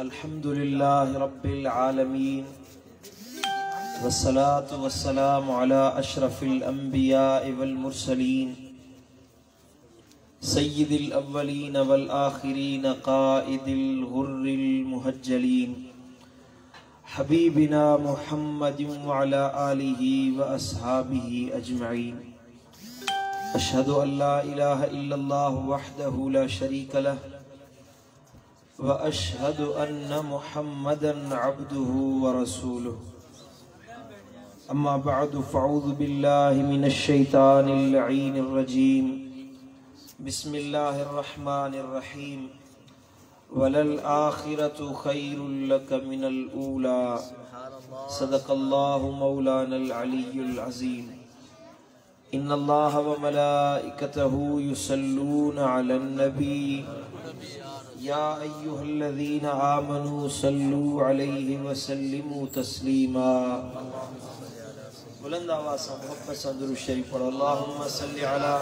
अल्हम्दुलिल्लाहि रब्बिल आलमीन वस्सलातु वस्सलामु अला अशरफिल अंबिया'i वल मुरसलीन सय्यिदिल अव्वलीन वल आखिरीन क़ाइदिल गुर्रिल मुहज्जलीन हबीबिना मुहम्मदिन व अला आलिहि व अस्हाबिहि अजमईन। अशहदु अल्ला इलाहा इल्लल्लाह वहदहु ला शरीका लह व अशहदु अन्ना मुहम्मदन अब्दुहु व रसूलुहु। अम्मा बअदु फ़अऊज़ु बिल्लाहि मिनश शैतानिर लईनिर रजीम। बिस्मिल्लाहिर रहमानिर रहीम। वलल आखिरतु खैरुल लक मिनल ऊला। सदक़ल्लाहु मौलानल अलियुल अज़ीम। इन्नल्लाह व मलाइकतहु युसल्लूना अलन नबी या अय्युहल्लज़ीना आमनू सल्लू अलैहि व सल्लिमू तस्लीमा। बुलंद आवाज़ से मोहब्बत से दुरूद शरीफ पढ़ो। अल्लाहुम्मा सल्लि अला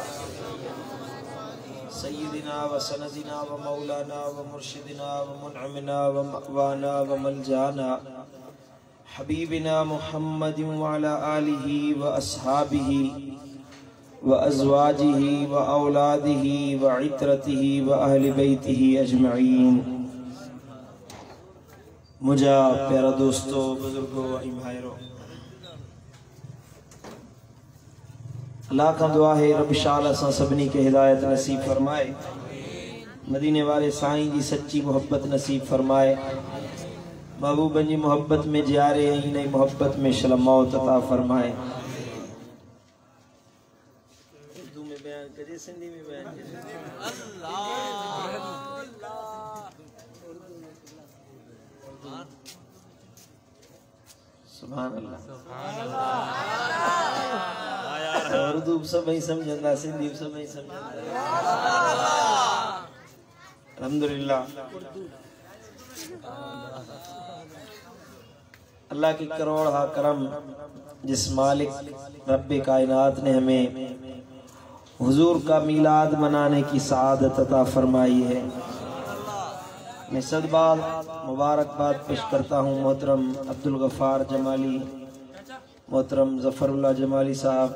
सय्यिदिना व सनदिना व मौलाना व मुर्शिदिना व मुनअमिना व मअवाना व मलजाना हबीबिना मुहम्मदिन व अला आलिहि व अस्हाबिहि व अज़वाजिहि व औलादिहि व इत्रतिहि व अहले बैतिहि अजमईन। मुझा प्यारा दोस्तों, बुजुर्गों, भाइयों, अल्लाह का दुआ है रब शाला सा सबनी के हिदायत नसीब फरमाए, मदीने वाले साईं की सच्ची मोहब्बत नसीब फरमाए, महबूब जी मोहब्बत में जियारे नई मोहब्बत में शलमौत अता फरमाए। उर्दू में बयान करे, सिंधी में बयान करे। सुभान अल्लाह। उर्दू सब नहीं समझंदा, सिंधी सब नहीं समझंदा। अल्हम्दुलिल्लाह, अल्लाह की करोड़ हा करम जिस मालिक रब्बे कायनात ने हमें हुजूर का मीलाद मनाने की सआदत अता फरमाई है। मैं सदबाद मुबारकबाद पेश करता हूँ मोहतरम अब्दुल गफ्फार जमाली, मोहतरम ज़फ़रुल्लाह जमाली साहब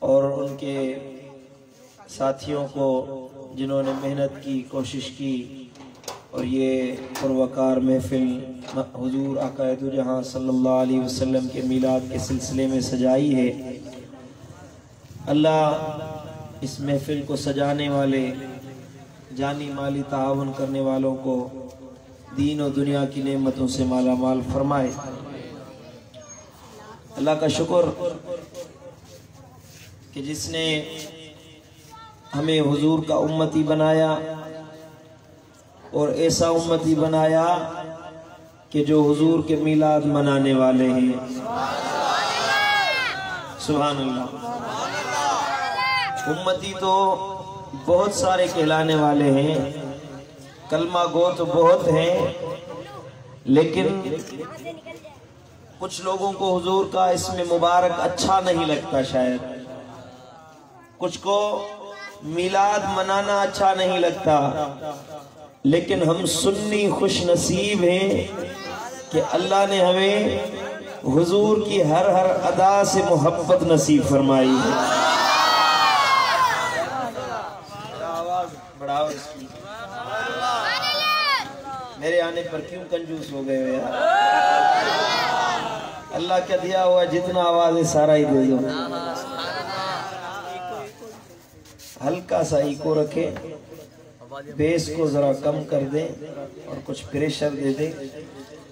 और उनके साथियों को जिन्होंने मेहनत की, कोशिश की और ये पुरवकार महफिल हुजूर आका दो जहां सल्लल्लाहु अलैहि वसल्लम के मीलाद के सिलसिले में सजाई है। अल्लाह इस महफिल को सजाने वाले, जानी माली ताआवुन करने वालों को दीन और दुनिया की नेमतों से माला माल फरमाए। अल्लाह का शुक्र कि जिसने हमें हुजूर का उम्मती बनाया और ऐसा उम्मती बनाया कि जो हुजूर के मीलाद मनाने वाले हैं। सुभान अल्लाह। उम्मती तो बहुत सारे कहलाने वाले हैं, कलमा गो तो बहुत हैं, लेकिन कुछ लोगों को हुजूर का इसमें मुबारक अच्छा नहीं लगता, शायद कुछ को मीलाद मनाना अच्छा नहीं लगता, लेकिन हम सुन्नी खुश नसीब हैं कि अल्लाह ने हमें हुजूर की हर हर अदा से मोहब्बत नसीब फरमाई है। आवाज बढ़ाओ इसकी। मेरे आने पर क्यों कंजूस हो गए हो यार? अल्लाह क्या दिया हुआ, जितना आवाज है सारा ही दे दो। हल्का सा इको रखे, बेस को जरा कम कर दे और कुछ प्रेशर दे दे,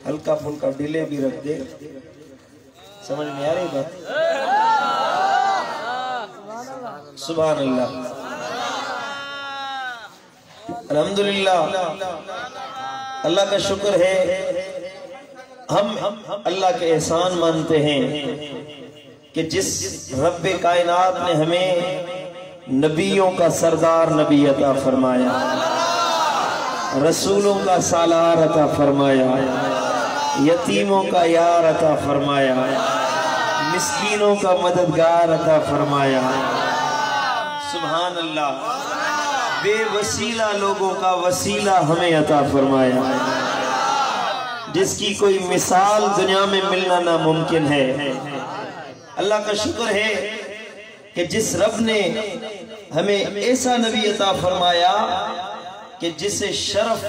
हल्का फुल्का डिले भी रख दे। समझ में आ रही बात? सुभान अल्लाह, अल्हम्दुलिल्लाह। अल्लाह का शुक्र है, हम अल्लाह के एहसान मानते हैं कि जिस रब्बे कायनात ने हमें नबियों का सरदार नबी अता फरमाया, रसूलों का सालार अता फरमाया, यतीमों का यार अता फरमाया, मिस्कीनों का मददगार अता फरमाया। सुभान अल्लाह। बेवसीला लोगों का वसीला हमें अता फरमाया। जिसकी कोई मिसाल दुनिया में मिलना नामुमकिन है। अल्लाह का शुक्र है कि जिस रब ने हमें ऐसा नबी अता फरमाया कि जिसे शरफ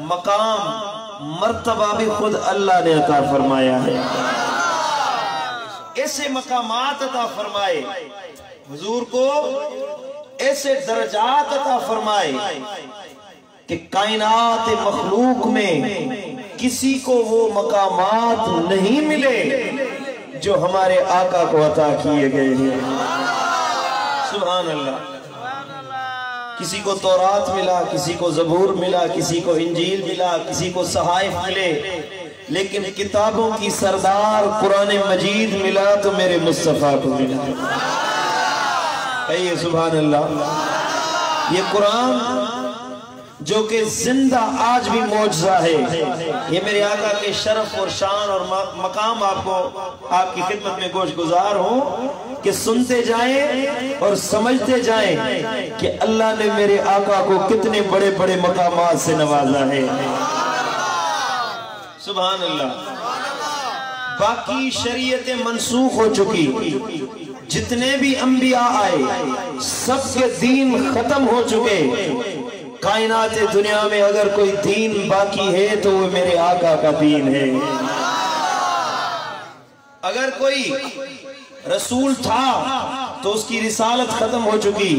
मकाम मर्तबा भी खुद अल्लाह ने अता फरमाया है। ऐसे मकामात अता फरमाए हुजूर को, ऐसे दर्जात अता फरमाए कि कायनात मखलूक में किसी को वो मकामात नहीं मिले जो हमारे आका को अता किए गए हैं। सुभान अल्लाह। किसी को तौरात मिला, किसी को ज़बूर मिला, किसी को इंजील मिला, किसी को सहाइफ मिले, लेकिन किताबों की सरदार कुरान मजीद मिला तो मेरे मुस्तफ़ा को मिला। कहिए सुभान अल्लाह। ये कुरान जो कि जिंदा आज भी मौजज़ा है, ये मेरे आका के शरफ और शान और मकाम आपको आपकी खिदमत में गोश गुजार हूँ कि सुनते जाएं और समझते जाएं कि अल्लाह ने मेरे आका को कितने बड़े बड़े मकामात से नवाजा है। सुभान अल्लाह। बाकी शरीयतें मनसूख हो चुकी, जितने भी अंबिया आए सबके दीन खत्म हो चुके। कायनात दुनिया में अगर कोई दीन बाकी है तो वो मेरे आका का दीन है। अगर कोई रसूल था तो उसकी रिसालत खत्म हो चुकी।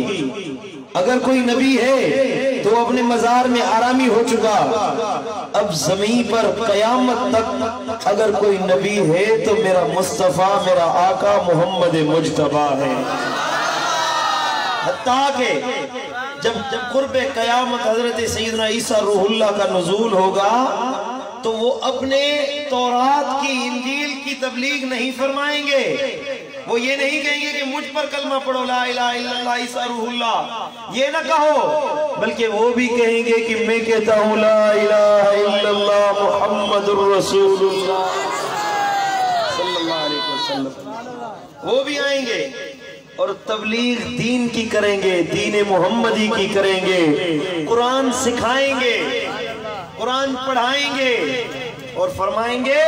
अगर कोई नबी है तो अपने मजार में आरामी हो चुका। अब जमीन पर कयामत तक अगर कोई नबी है तो मेरा मुस्तफा, मेरा आका मोहम्मद मुज्तबा है। हत्ता के जब कुर्बे कयामत हजरत सैयदना ईसा रूहुल्लाह का नुज़ूल होगा तो वो अपने तौरात की इंजील की तबलीग नहीं फरमाएंगे। वो ये नहीं कहेंगे कि मुझ पर कलमा पढ़ो ला इलाहा इल्लल्लाह ईसा रूहुल्लाह, ये ना कहो, बल्कि वो भी कहेंगे कि मैं कहता हूँ ला इलाहा इल्लल्लाह मुहम्मदुर रसूलुल्लाह सल्लल्लाहु अलैहि वसल्लम। वो भी आएंगे और तबलीग दीन की करेंगे, दीन मोहम्मदी की करेंगे, कुरान सिखाएंगे, कुरान पढ़ाएंगे और फरमाएंगे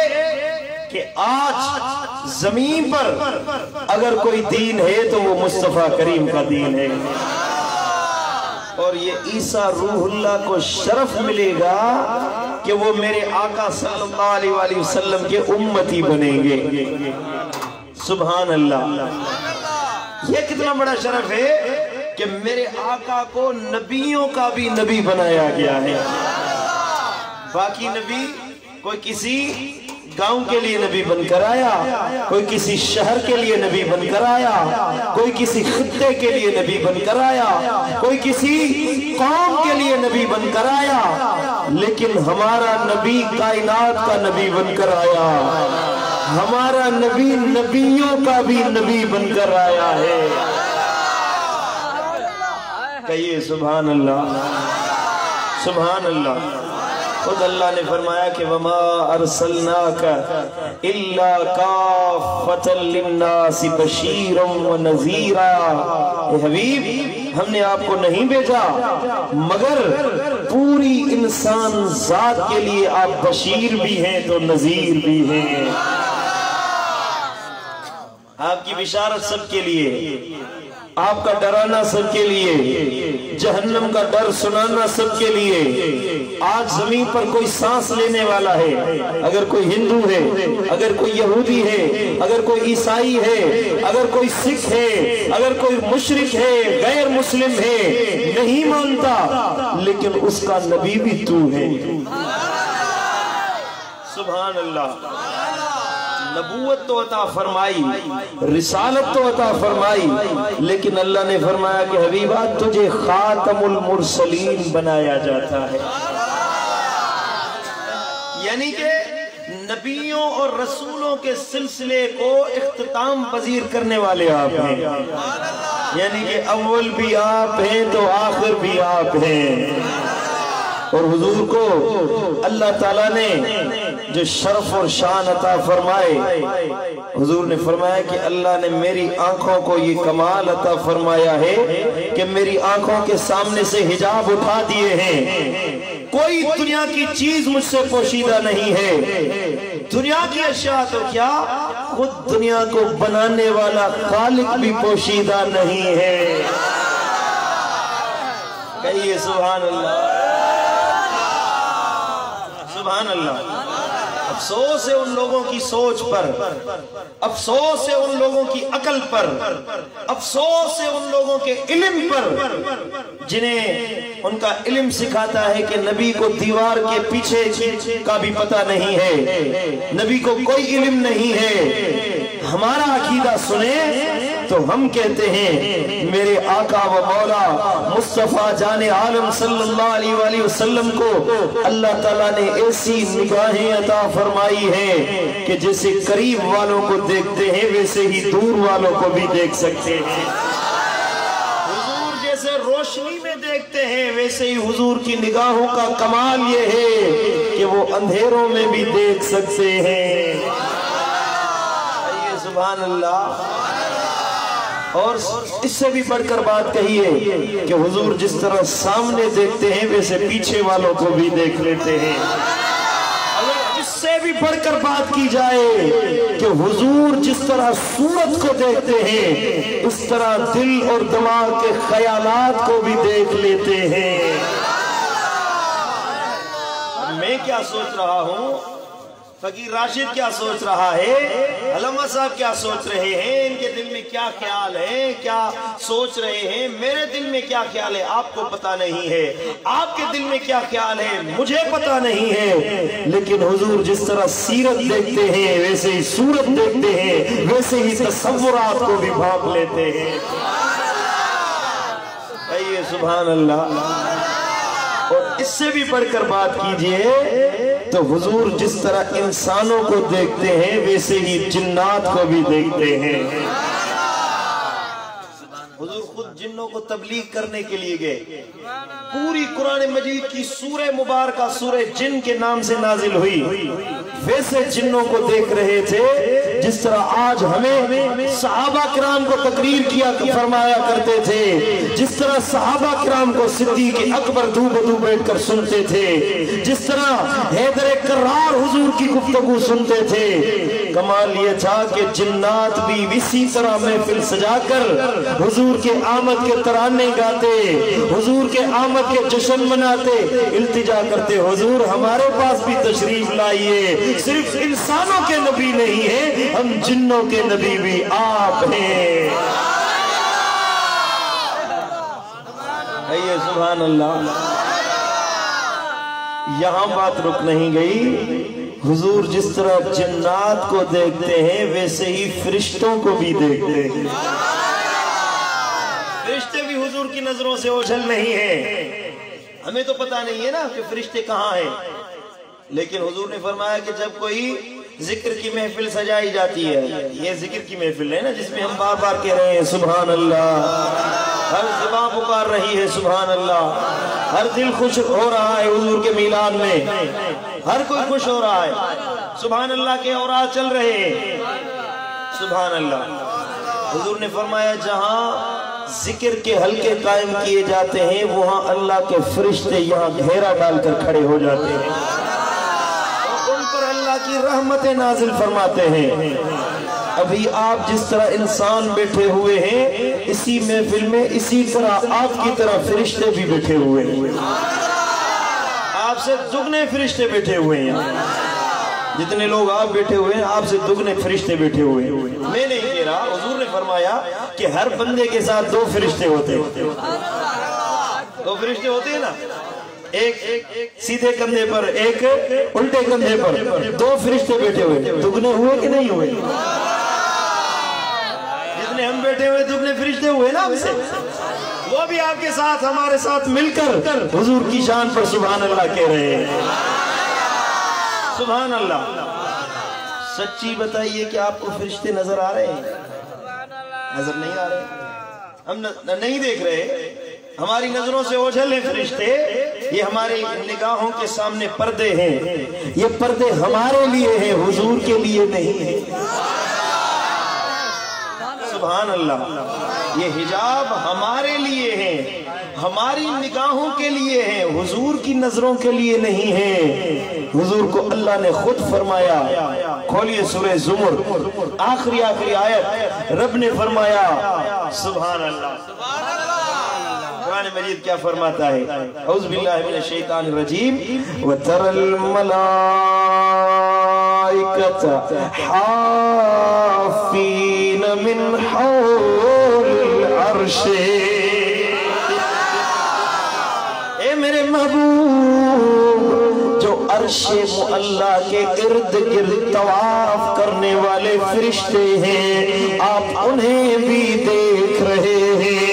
कि आज जमीन पर अगर कोई दीन है तो वो मुस्तफा करीम का दीन है। और ये ईसा रूहुल्लाह को शरफ मिलेगा कि वो मेरे आका सल्लल्लाहु अलैहि वसल्लम के उम्मती बनेंगे। सुभान अल्लाह। ये कितना बड़ा शरफ है कि मेरे आका को नबियों का भी नबी बनाया गया है। बाकी नबी कोई किसी गांव के लिए नबी बनकर आया, कोई किसी शहर के लिए नबी बनकर आया, कोई किसी खित्ते के लिए नबी बनकर आया, कोई किसी कौम के लिए नबी बनकर आया, लेकिन हमारा नबी कायनात का नबी बनकर आया। हमारा नबी नबियों का भी नबी बनकर आया है। कहिए सुभान अल्लाह, सुभान अल्लाह। खुद अल्लाह ने फरमाया कि वमा अरसलनाका इल्ला काफ़तल लिन्नासि बशीरन व नज़ीरा। हबीब, हमने आपको नहीं भेजा मगर पूरी इंसान जात के लिए आप बशीर भी हैं तो नज़ीर भी हैं। आपकी बिशारत सबके लिए, आपका डराना सबके लिए, जहन्नम का डर सुनाना सबके लिए। आज जमीन पर कोई सांस लेने वाला है, अगर कोई हिंदू है, अगर कोई यहूदी है, अगर कोई ईसाई है, अगर कोई सिख है, अगर कोई मुशरिक है, गैर मुस्लिम है, नहीं मानता, लेकिन उसका नबी भी तू है। सुभान अल्लाह। नबूवत तो अता फरमाई, रिसालत तो अता फरमाई, लेकिन अल्लाह ने फरमाया कि हबीबा तुझे खातमुल मुरसलीन बनाया जाता है। यानी कि नबियों और रसूलों के सिलसिले को इख्तिताम पजीर करने वाले आप हैं। यानी कि अव्वल भी आप हैं तो आखिर भी आप हैं। और हुजूर को अल्लाह ताला ने जो शरफ और शान अता फरमाए, हुजूर ने फरमाया कि अल्लाह ने मेरी आंखों को ये कमाल अता फरमाया है कि मेरी आंखों के सामने से हिजाब उठा दिए हैं कोई दुनिया की चीज मुझसे पोशीदा नहीं है। दुनिया की अशिया तो क्या, खुद दुनिया को बनाने वाला खालिक भी पोशीदा नहीं है। कहिए सुभान अल्लाह, सुभान अल्लाह। अफसोस है उन लोगों की सोच पर, अफसोस है उन लोगों की अकल पर, अफसोस है उन लोगों के इल्म पर, जिन्हें उनका इल्म सिखाता है कि नबी को दीवार के पीछे का भी पता नहीं है, नबी को कोई इल्म नहीं है। हमारा अकीदा सुने तो हम कहते हैं मेरे आका व मौला मुस्तफा जाने आलम सल्लल्लाहु अलैहि वसल्लम को अल्लाह ताला ने ऐसी निगाहें अता फरमाई है कि जैसे करीब वालों को देखते हैं वैसे ही दूर वालों को भी देख सकते हैं। हुजूर जैसे रोशनी में देखते हैं वैसे ही हुजूर की निगाहों का कमाल ये है कि वो अंधेरों में भी देख सकते हैं। सुभान अल्लाह। और इससे भी बढ़कर बात कहिए कि हुजूर जिस तरह सामने देखते हैं वैसे पीछे वालों को भी देख लेते हैं। अगर इससे भी बढ़कर बात की जाए कि हुजूर जिस तरह सूरत को देखते हैं उस तरह दिल और दिमाग के ख्यालात को भी देख लेते हैं। मैं क्या सोच रहा हूँ, फकीर राशिद क्या सोच रहा है, अल्लामा साहब क्या सोच रहे हैं, इनके दिल में क्या ख्याल है, क्या सोच रहे हैं, मेरे दिल में क्या ख्याल है आपको पता नहीं है, आपके दिल में क्या ख्याल है मुझे पता नहीं है। लेकिन हुजूर जिस तरह सीरत देखते हैं वैसे ही सूरत देखते हैं, वैसे ही तसव्वुरात को भी भांप लेते हैं। आइए सुभान अल्लाह। और इससे भी बढ़कर बात कीजिए तो हुजूर जिस तरह इंसानों को देखते हैं वैसे ही जिन्नात को भी देखते हैं। हुजूर खुद जिन्नों को तबलीग करने के लिए गए। पूरी कुरान मजीद की सूरह मुबारका सूरह जिन के नाम से नाजिल हुई, वैसे जिन्नों को देख रहे थे जिस तरह आज हमें सहाबा किराम को तकरीर किया फरमाया करते थे, जिस तरह सहाबा किराम को सिद्दीक अकबर दू बदू बैठकर सुनते थे, जिस तरह हैदर कर्रार हुजूर की गुफ्तगू सुनते थे। कमाल ये था कि जिन्नात भी इसी तरह महफिल सजाकर हुजूर के आमद के तराने गाते, हुजूर के आमद के जश्न मनाते, इल्तिजा करते हुजूर हमारे पास भी तशरीफ लाइए। सिर्फ इंसानों के नबी नहीं है, हम जिन्नों के नबी भी आप हैं। आइए सुभान अल्लाह। यहाँ बात रुक नहीं गई। हुजूर जिस तरह जिन्नात को देखते हैं वैसे ही फरिश्तों को भी देखते हैं। फरिश्ते भी हुजूर की नजरों से ओझल नहीं है। हमें तो पता नहीं है ना कि फरिश्ते कहाँ हैं, लेकिन हुजूर ने फरमाया कि जब कोई जिक्र की महफिल सजाई जाती है, ये जिक्र की महफिल है ना जिसमें हम बार बार कह रहे हैं सुभान अल्लाह, हर ज़ुबान पुकार रही है सुभान अल्लाह, हर दिल खुश हो रहा है हुजूर के मिलाद में, हर कोई खुश हो रहा है, सुभान अल्लाह के औरात चल रहे हैं, सुभान अल्लाह। हुजूर ने फरमाया जहाँ जिक्र के हल्के कायम किए जाते हैं वहाँ अल्लाह के फरिश्ते यहाँ घेरा डालकर खड़े हो जाते हैं और उन पर अल्लाह की रहमतें नाजिल फरमाते हैं। अभी आप जिस तरह इंसान बैठे हुए हैं इसी महफिल में इसी तरह आपकी तरह फरिश्ते भी बैठे हुए हैं, आपसे दुगने फरिश्ते बैठे हुए हैं। जितने लोग आप बैठे हुए हैं आपसे दुगने फरिश्ते बैठे हुए हैं। मैं नहीं कह रहा, हुजूर ने फरमाया कि हर बंदे के साथ दो फरिश्ते होते हैं, दो फरिश्ते होते हैं ना, एक सीधे कंधे पर एक उल्टे कंधे पर, दो फरिश्ते बैठे हुए। दुगने हुए कि नहीं हुए? जितने हम बैठे हुए दुगने फरिश्ते हुए ना हमसे, वो भी आपके साथ हमारे साथ मिलकर हुजूर की शान पर सुभान अल्लाह कह रहे हैं। सुभान अल्लाह। सच्ची बताइए कि आपको फरिश्ते नजर आ रहे हैं? नजर नहीं आ रहे, हम नहीं देख रहे, हमारी नजरों से ओझल है फरिश्ते। ये हमारी निगाहों के सामने पर्दे हैं, ये पर्दे हमारे लिए हैं, हुजूर के लिए नहीं है। सुभान अल्लाह। ये हिजाब हमारे लिए है, हमारी निगाहों के लिए है, हुजूर की नजरों के लिए नहीं है। हुजूर को अल्लाह ने खुद फरमाया, खोलिए सूरह ज़ुमर आखिरी आयत, रब ने फरमाया सुभान अल्लाह, कुरान मजीद क्या फरमाता है, औज़ु बिल्लाहि मिनश शैतानिर रजीम, व तरल मलाइकता हाफीन मिन हौलिल अर्श। ए मेरे महबूब, जो अर्शे मुअल्ला के इर्द गिर्द तवाफ करने वाले फरिश्ते हैं, आप उन्हें भी देख रहे हैं।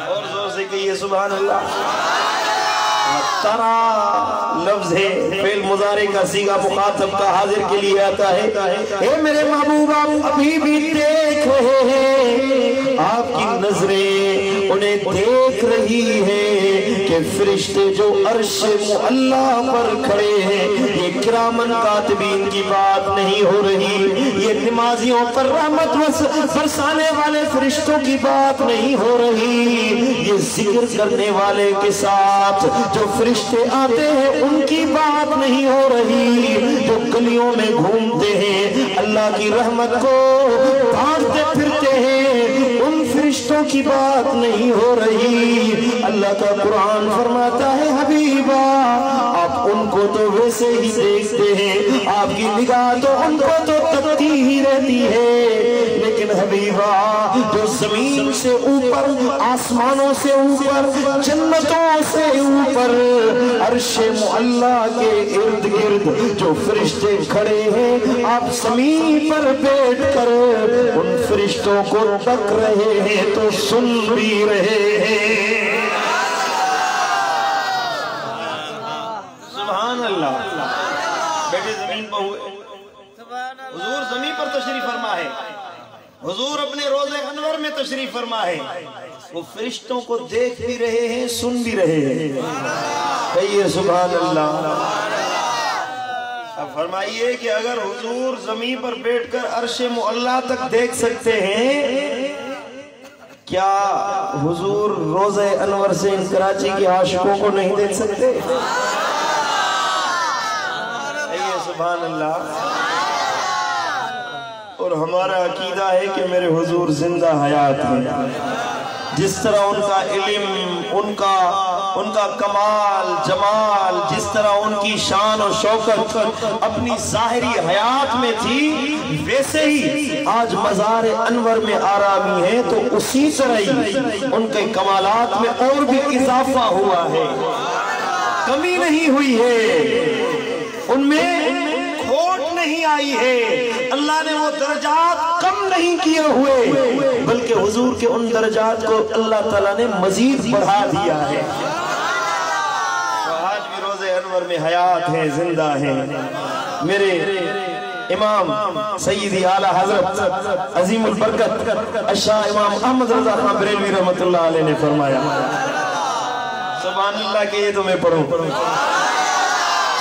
और जोर से कहिए सुभान अल्लाह। तरा लफ्ज है, फेल मुजारे का सीगा मुखातब का हाजिर के लिए आता है। ए मेरे महबूब, आप अभी भी देख रहे हैं, आपकी नजरें उन्हें देख रही है कि फरिश्ते जो अर्श मुअल्ला पर खड़े हैं, ये किरामन कातिबीन की बात नहीं हो रही, ये नमाजियों पर रहमत बरसाने वाले फरिश्तों की बात नहीं हो रही, ये जिक्र करने वाले के साथ जो फरिश्ते आते हैं उनकी बात नहीं हो रही, जो गलियों में घूमते हैं अल्लाह की रहमत को भागते फिरते हैं उन फरिश्तों की बात नहीं हो रही। अल्लाह का कुरान फरमाता है, हबीबा आप उनको तो वैसे ही देखते हैं, आपकी निगाह तो उनको तो तकती ही रहती है, लेकिन हबीबा जो जमीन से ऊपर, आसमानों से ऊपर, जन्नतों से ऊपर अर्शे मुअल्ला के इर्द गिर्द जो फरिश्ते खड़े हैं, आप ज़मीन पर बैठकर उन फरिश्तों को तक रहे हैं तो सुन भी रहे हैं। सुभान अल्लाह। बेटे जमीन पर हुए, हुजूर जमीन पर तशरीफ फरमा है, हुजूर अपने रोज़े अनवर में तशरीफ फरमा है, वो फरिश्तों को देख भी रहे हैं, सुन भी रहे हैं। कहिए सुभान अल्लाह। अब फरमाइए कि अगर हुजूर जमीन पर बैठकर अर्शे मुअल्ला तक देख सकते हैं, क्या हुजूर रोज़े अनवर से इन कराची के आशिकों को नहीं देख सकते? कहिए सुभान अल्लाह। और हमारा अकीदा है कि मेरे हुजूर जिंदा हयात हैं। जिस तरह उनका इल्म, उनका कमाल जमाल, जिस तरह उनकी शान और शौकत अपनी जाहिरी हयात में थी, वैसे ही आज मज़ार अनवर में आरामी है, तो उसी तरह ही उनके कमालात में और भी इजाफा हुआ है, कमी नहीं हुई है, उनमें खोट नहीं आई है। अल्लाह ने वो दर्जात कम नहीं किए हुए, बल्कि हुजूर के उन दर्जात को अल्लाह ताला ने मजीद बढ़ा दिया है। तो आज भी रोज़े अनवर में हयात है, जिंदा है। मेरे इमाम सय्यदी आला हजरत अजीमुल बरकत अशाह इमाम अहमद रज़ा खान बरेलवी रहमतुल्लाह अलैह ने फरमाया, सुभान अल्लाह के ये तो मैं पढ़ूं,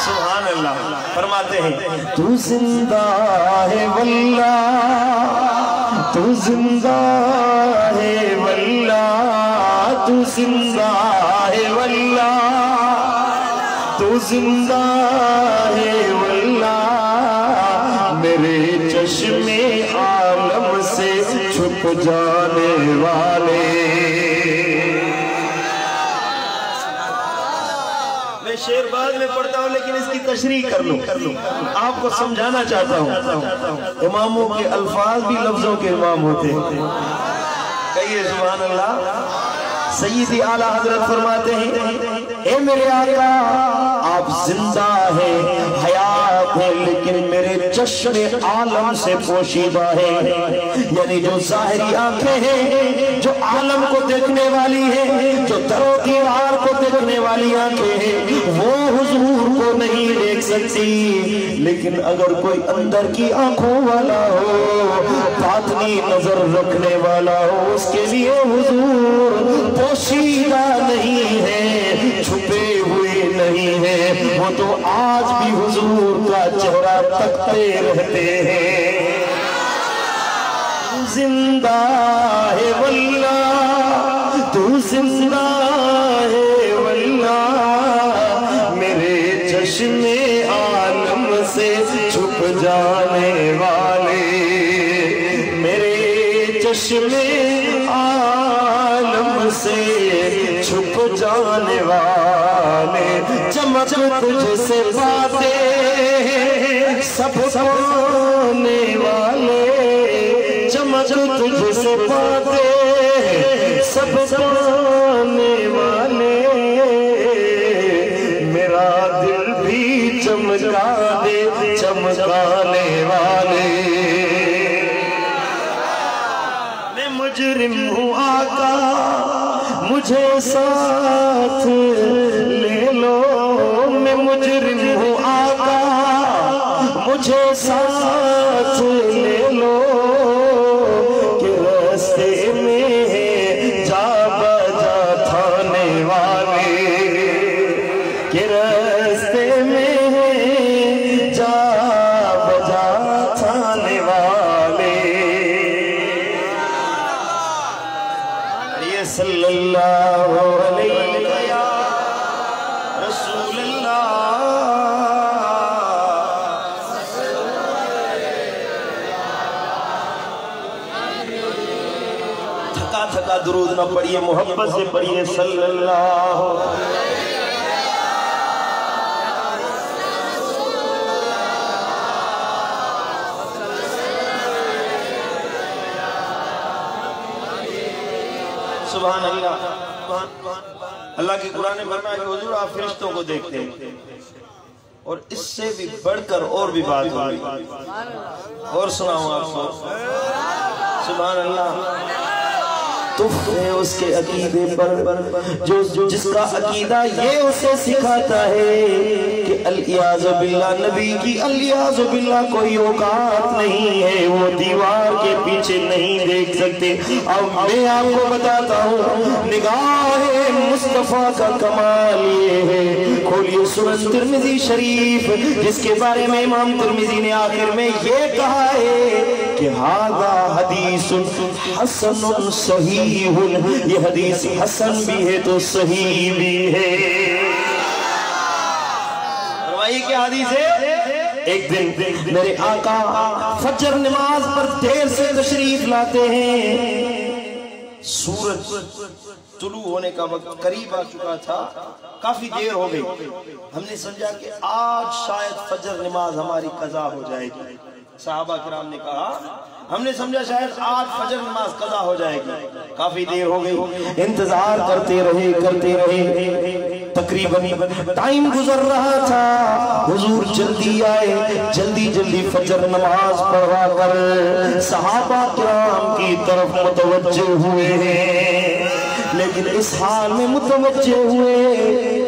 सुभान अल्लाह। फरमाते हैं, तू जिंदा है वल्लाह, तू जिंदा है वल्लाह, तू जिंदा है वल्लाह, तू जिंदा है वल्लाह, मेरे चश्मे आलम से छुप जाने वाले। शेर बाद में पढ़ता हूँ, लेकिन इसकी तशरीह कर लूं, आपको समझाना चाहता हूँ। इमामों के अल्फाज भी लफ्जों के इमाम होते हैं। कहिए सुभान अल्लाह। सय्यदी आला हजरत फरमाते हैं, ए मेरे आका आप जिंदा है, हयात है, लेकिन मेरे चश्मे आलम से पोशीदा है। यानी जो जाहिरी आंखें हैं, जो आलम को देखने वाली है, जो दरो दीवार को देखने वाली आंखें हैं, वो हुजूर को नहीं देख सकती, लेकिन अगर कोई अंदर की आंखों वाला हो, बातनी नजर रखने वाला हो, उसके लिए हुजूर पोशीदा नहीं है, छुपे हुए नहीं है, वो तो आज भी हुजूर का चेहरा तकते रहते हैं। जिंदा है वल्लाह, तू जिंदा है वल्लाह, मेरे चश्मे आलम से छुप जाने वाले, मेरे चश्मे आलम से छुप जाने वाले, चमक तुझसे बातें सब पाने वाले, चमक तुझसे बातें सब पाने वाले, मेरा दिल भी चमका दे चमकाने वाले। मैं मुजरिम हूँ आका, मुझे साथ ले लो, मैं मुजरिम हूँ आका, मुझे साथ ले लो, कि रास्ते में जा बजा थाने वाले, कि रास्ते में जा बजा थाने वाले। ये सल्लल्लाहु अलैहि या रसूल अल्लाह। थका थका दुरूद न पढ़िए, मोहब्बत से पढ़िए सल्लल्लाहु। सुभान अल्लाह। अल्लाह के कुरान में फरमाया कि हुजूर आप फरिश्तों को देखते हैं, और इससे भी बढ़कर और भी बात होगी, और सुनाऊं आपको। सुभान अल्लाह। तुफ़े उसके अकीदे पर जो जिसका अकीदा ये उसे सिखाता है कि अल-इयाज़ु बिल्लाह, नबी की अल-इयाज़ु बिल्लाह कोई औकात नहीं है, वो दीवार के पीछे नहीं देख सकते। अब मैं आपको बताता हूँ निगाहे मुस्तफ़ा का कमाल ये है। खोलिए सुनन तिर्मिज़ी शरीफ, जिसके बारे में इमाम तिर्मिज़ी ने आखिर में ये कहा है कि हाज़ा हदीसुन हसनुन सहीहुन, ये हदीस हसन भी है तो सही भी है। क्या हदीस है? एक दिन मेरे आका फजर नमाज पर देर से तशरीफ लाते हैं, सूरज तुलू होने का वक्त करीब आ चुका था, काफी देर हो गई। हमने समझा कि आज शायद फजर नमाज हमारी कज़ा हो जाएगी। सहाबा किराम ने कहा, हमने समझा शायद आज फजर नमाज कज़ा हो जाएगी। काफी देर हो गई, इंतजार करते रहे। तकरीबन टाइम गुजर रहा था, हुजूर जल्दी आए, जल्दी जल्दी फजर नमाज पढ़वा कर सहाबा किराम की तरफ मुतवज्जे हुए हैं। लेकिन इस हाल में मुतवज्जे हुए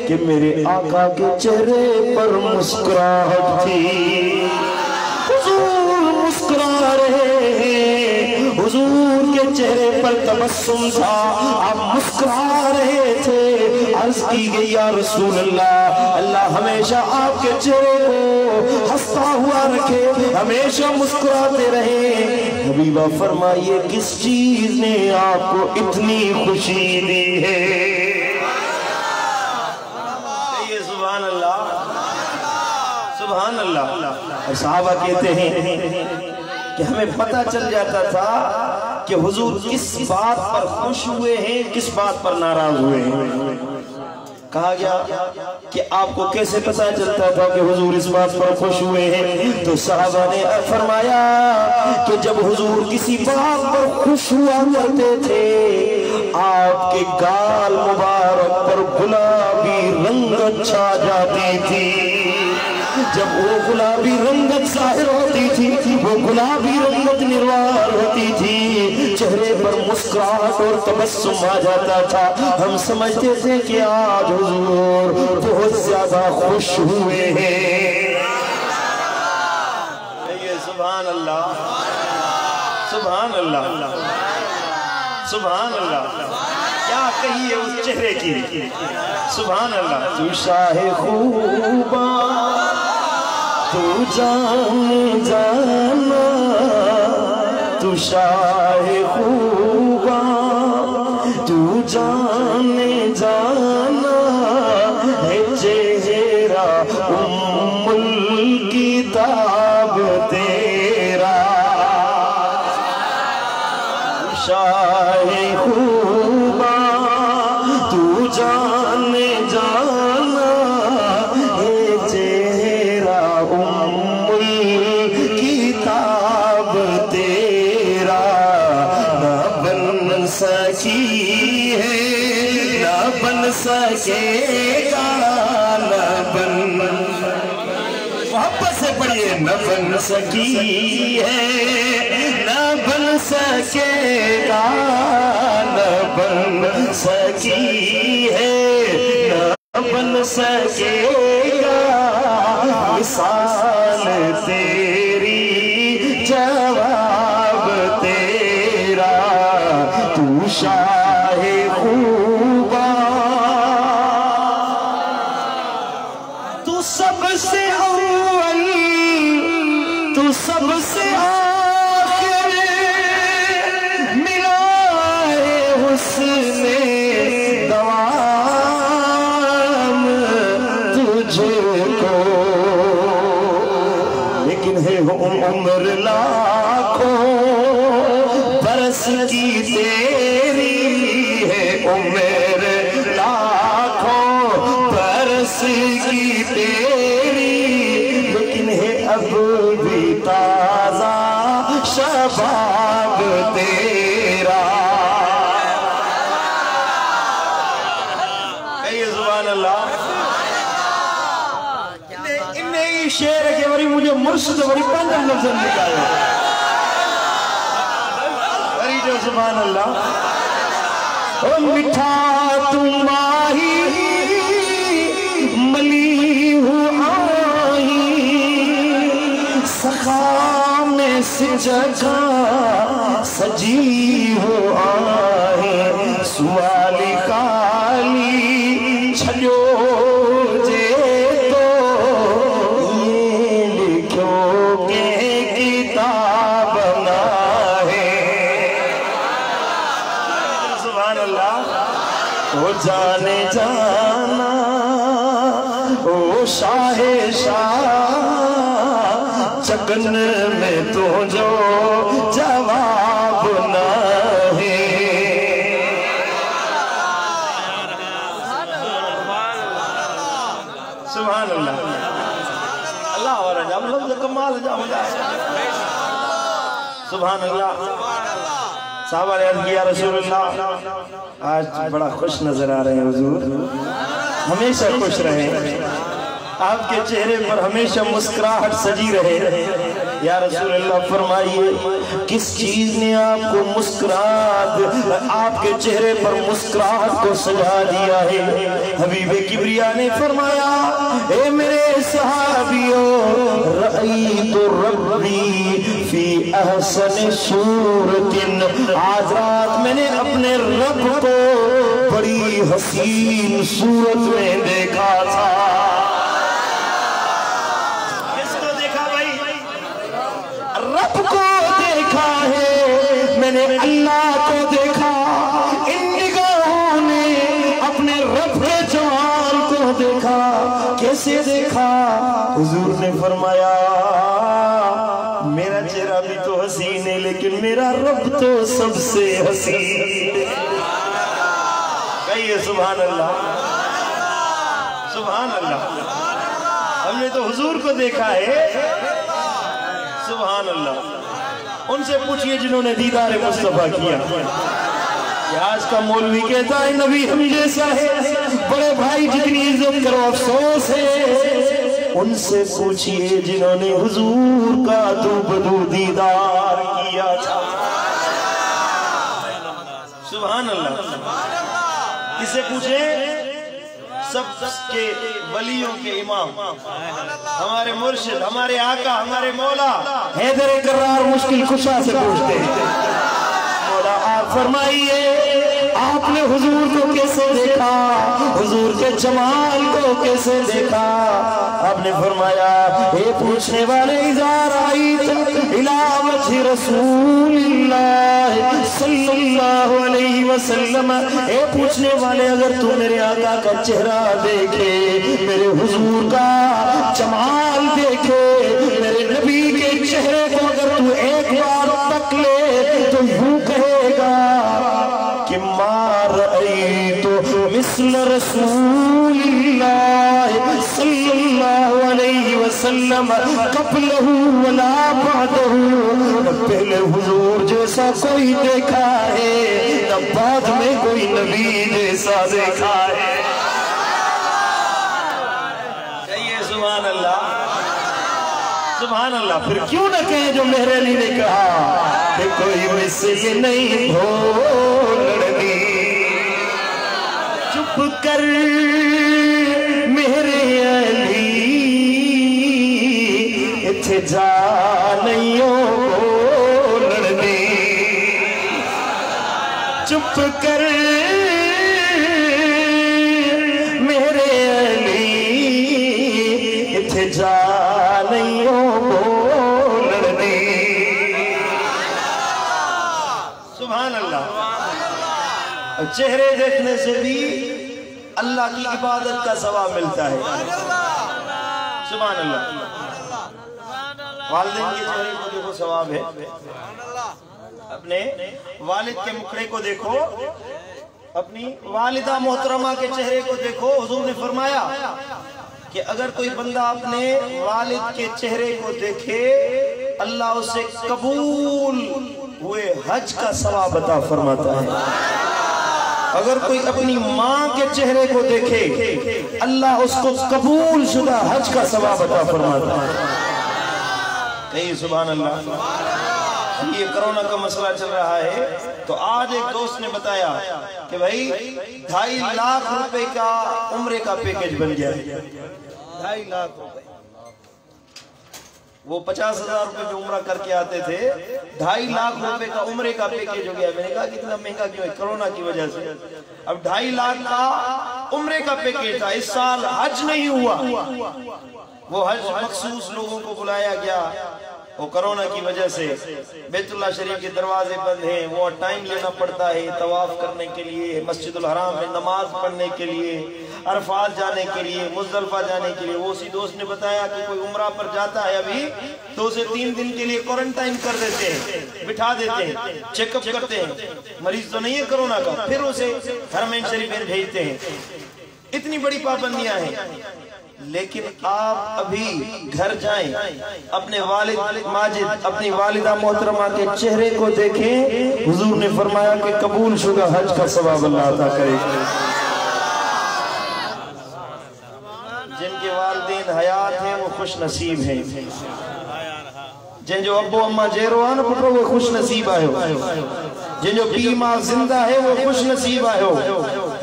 कि मेरे आका के चेहरे पर मुस्कुराहट थी। हुजूर मुस्कुरा रहे हैं, हुजूर के चेहरे पर तबस्सुम था, आप मुस्कुरा रहे थे। अर्ज की गई या रसूल अल्लाह, अल्लाह हमेशा आपके चेहरे को हंसता हुआ रखे, हमेशा मुस्कुराते रहे। हबीबा फरमाइए किस चीज ने आपको इतनी खुशी दी है? सुभान अल्लाह, सुभान अल्लाह। और सहाबा कहते हैं कि हमें पता चल जाता था कि हुजूर किस बात पर खुश हुए हैं, किस बात पर नाराज हुए हैं। कहा गया कि आपको कैसे पता चलता था कि हुजूर इस बात पर खुश हुए हैं? तो सहाबा ने फरमाया कि जब हुजूर किसी बात पर खुश हुआ करते थे, आपके गाल मुबारक पर गुलाबी रंगत छा जाती थी। जब वो गुलाबी रंगत जाहिर होती थी, वो गुलाबी रंगत निर्वार होती थी, चेहरे पर मुस्कुराहट और तबस्सुम आ जाता था। हम समझते थे कि आज हुजूर बहुत ज्यादा खुश हुए हैं। सुभान अल्लाह, सुभान अल्लाह, सुभान अल्लाह। क्या कहिए उस चेहरे की, सुभान अल्लाह। तू शाहे खूबा, तू जान जाना, तू शाहे खूबा तू जाने जाना है चेहरा उम्मुल किताब तेरा। शाहे खूबा तू जाने जाना है चेहरा उम्मुल किताब तेरा। ना बन सकी है ना बन सकेगा ना बन, मोहब्बत से पढ़िए, न बन सकी है न बन सकेगा न बन सकी है न बन सकेगा मिसाल तेरी जवाब तेरा। तू शाहे खूबा तू सबसे अव्वल तू सबसे आखिर मिला है हुस्ने दवाम तुझको। लेकिन है उम्र लाखों बरस की तेरी है उम्र लाखों बरस की तेरी। लेकिन है अब भी ताजा शबाब तेरा। कहिए सुभान अल्लाह। इन्हें ही शेर के बड़ी मुझे मुर्शिद बड़ी 15 लफ्ज़ निकाले बड़ी जो सुभान अल्लाह। ओ मिठा तुम माही मली हूँ आई सखा में से जगह सजी हो आहे सुवाली काली छजो जे तो ये लिखो के किताब ना है। सुभान अल्लाह। ओ जाने जाना ओ शाहे शाह चकन में तो जो जवाब न है। सुभान अल्लाह। अल्लाह और जब लफ्ज़ कमाल जाऊंगा। सुभान अल्लाह। साहबा ने अर्ज़ किया रसूलुल्लाह आज बड़ा खुश नजर आ रहे हैं हुजूर, हमेशा खुश रहे, आपके चेहरे पर हमेशा मुस्कुराहट सजी रहे। या रसूलल्लाह फरमाइए किस चीज ने आपको मुस्कुराहट आपके चेहरे पर मुस्कुराहट को सजा दिया है। हबीबे किबरिया ने फरमाया ए मेरे सहाबियों रअयतु रब्बी फी अहसन सूरतिन। आज रात मैंने अपने रब को बड़ी हसीन सूरत में देखा था। रब को देखा है मैंने, अल्लाह को देखा। इन निगाहों ने अपने रब के जमाल को देखा। कैसे देखा? हुजूर ने फरमाया मेरा चेहरा भी तो हसीन है लेकिन मेरा रब तो सबसे हसीन। कहिए सुभान अल्लाह। सुभान अल्लाह। हमने तो हुजूर को देखा है। सुभान अल्लाह। उनसे पूछिए जिन्होंने दीदार मुस्तफा किया। आज का मौलवी कहता है नबी हम जैसा है, बड़े भाई जितनी इज्जत करो अफसोस है। उनसे पूछिए जिन्होंने हुजूर का दूबदू दीदार किया था। सुभान अल्लाह। किसे पूछे? सबके वलियों के इमाम हमारे मुर्शिद हमारे आका हमारे मौला हैदर करार मुश्किल कुशा से पूछते हैं मौला आप फरमाइए आपने हुजूर को कैसे देखा, हुजूर के जमाल को कैसे देखा। आपने फरमाया ये पूछने वाले इज़ार आई इला वजहि रसूलिल्लाह सल्लल्लाहु अलैहि वसल्लम, ये पूछने वाले अगर तू मेरे आका का चेहरा देखे, मेरे हुजूर का जमाल देखे, मेरे नबी के चेहरे को अगर तू एक बार तक ले तो यूं कहेगा कि मार तो मिस्ल रसूलिल्लाह सल्लल्लाहु अलैहि वसल्लम क़ब्लहु वला बअदहु, पहले हुजूर जैसा कोई देखा है न बाद में कोई नबी जैसा देखा है। कहिए सुभान अल्लाह, सुभान अल्लाह। फिर क्यों न कहे जो मेरे अली ने कहा कि कोई मिसल नहीं हो लड़नी, चुप कर मेरे अली इत्थे जा नहीं हो लड़नी, चुप कर मेरे अली इत्थे जा नहीं हो लड़नी। सुभान अल्लाह। चेहरे देखने से भी अल्लाह की इबादत का सवाब मिलता है। सुभान अल्लाह। वालिदैन के चेहरे को देखो सवाब है, अपने वालिद के मुखड़े को देखो, अपनी वालिदा मोहतरमा के चेहरे को देखो। हुजूर ने फरमाया कि अगर कोई बंदा अपने वालिद के चेहरे को देखे, अल्लाह उसे कबूल हुए हज का सवाब अता फरमाता है। अगर कोई अपनी माँ के चेहरे को देखे, अल्लाह उसको कबूल शुदा हज का सवाब अता फरमाता है। नहीं सुभान अल्लाह। ये कोरोना का मसला चल रहा है, तो आज एक दोस्त ने बताया कि भाई 2.5 लाख रुपए का उम्रे का पैकेज बन गया है। 2.5 लाख रुपए, वो 50,000 रुपए में उम्रा करके आते थे, 2.5 लाख रुपए का उम्रे का पैकेज हो गया। मैंने कहा कितना महंगा क्यों है? कोरोना की वजह से। अब 2.5 लाख का उम्रे का पैकेज था। इस साल हज नहीं हुआ, वो हज मखसूस लोगों को बुलाया गया, वो कोरोना की वजह से बैतुल्लाह शरीफ के दरवाजे बंद हैं, वो टाइम लेना पड़ता है तवाफ करने के लिए, मस्जिदुल हराम में नमाज पढ़ने के लिए, अरफात जाने के लिए, मुज़दलिफा जाने के लिए। वो उसी दोस्त ने बताया कि कोई उम्रा पर जाता है अभी तो उसे 3 दिन के लिए क्वारंटाइन कर देते हैं, बिठा देते हैं, चेकअप करते हैं, मरीज तो नहीं है कोरोना का, फिर उसे हरमैन शरीफ में भेजते हैं। इतनी बड़ी पाबंदियां हैं। लेकिन आप अभी घर जाएं, अपने वालिद माजिद, अपनी वालिदा मोहतरमा के चेहरे को देखें। हुजूर ने फरमाया कि कबूल शुदा हज का सवाब अल्लाह अता करेगा। जिनके वालिदैन हयात हैं वो खुश नसीब हैं। जिन जो अब्बो अम्मा जेरो आन पुटो वो खुश नसीब आयो। जिन जो पी मां जिंदा है वो खुश नसीब आयो।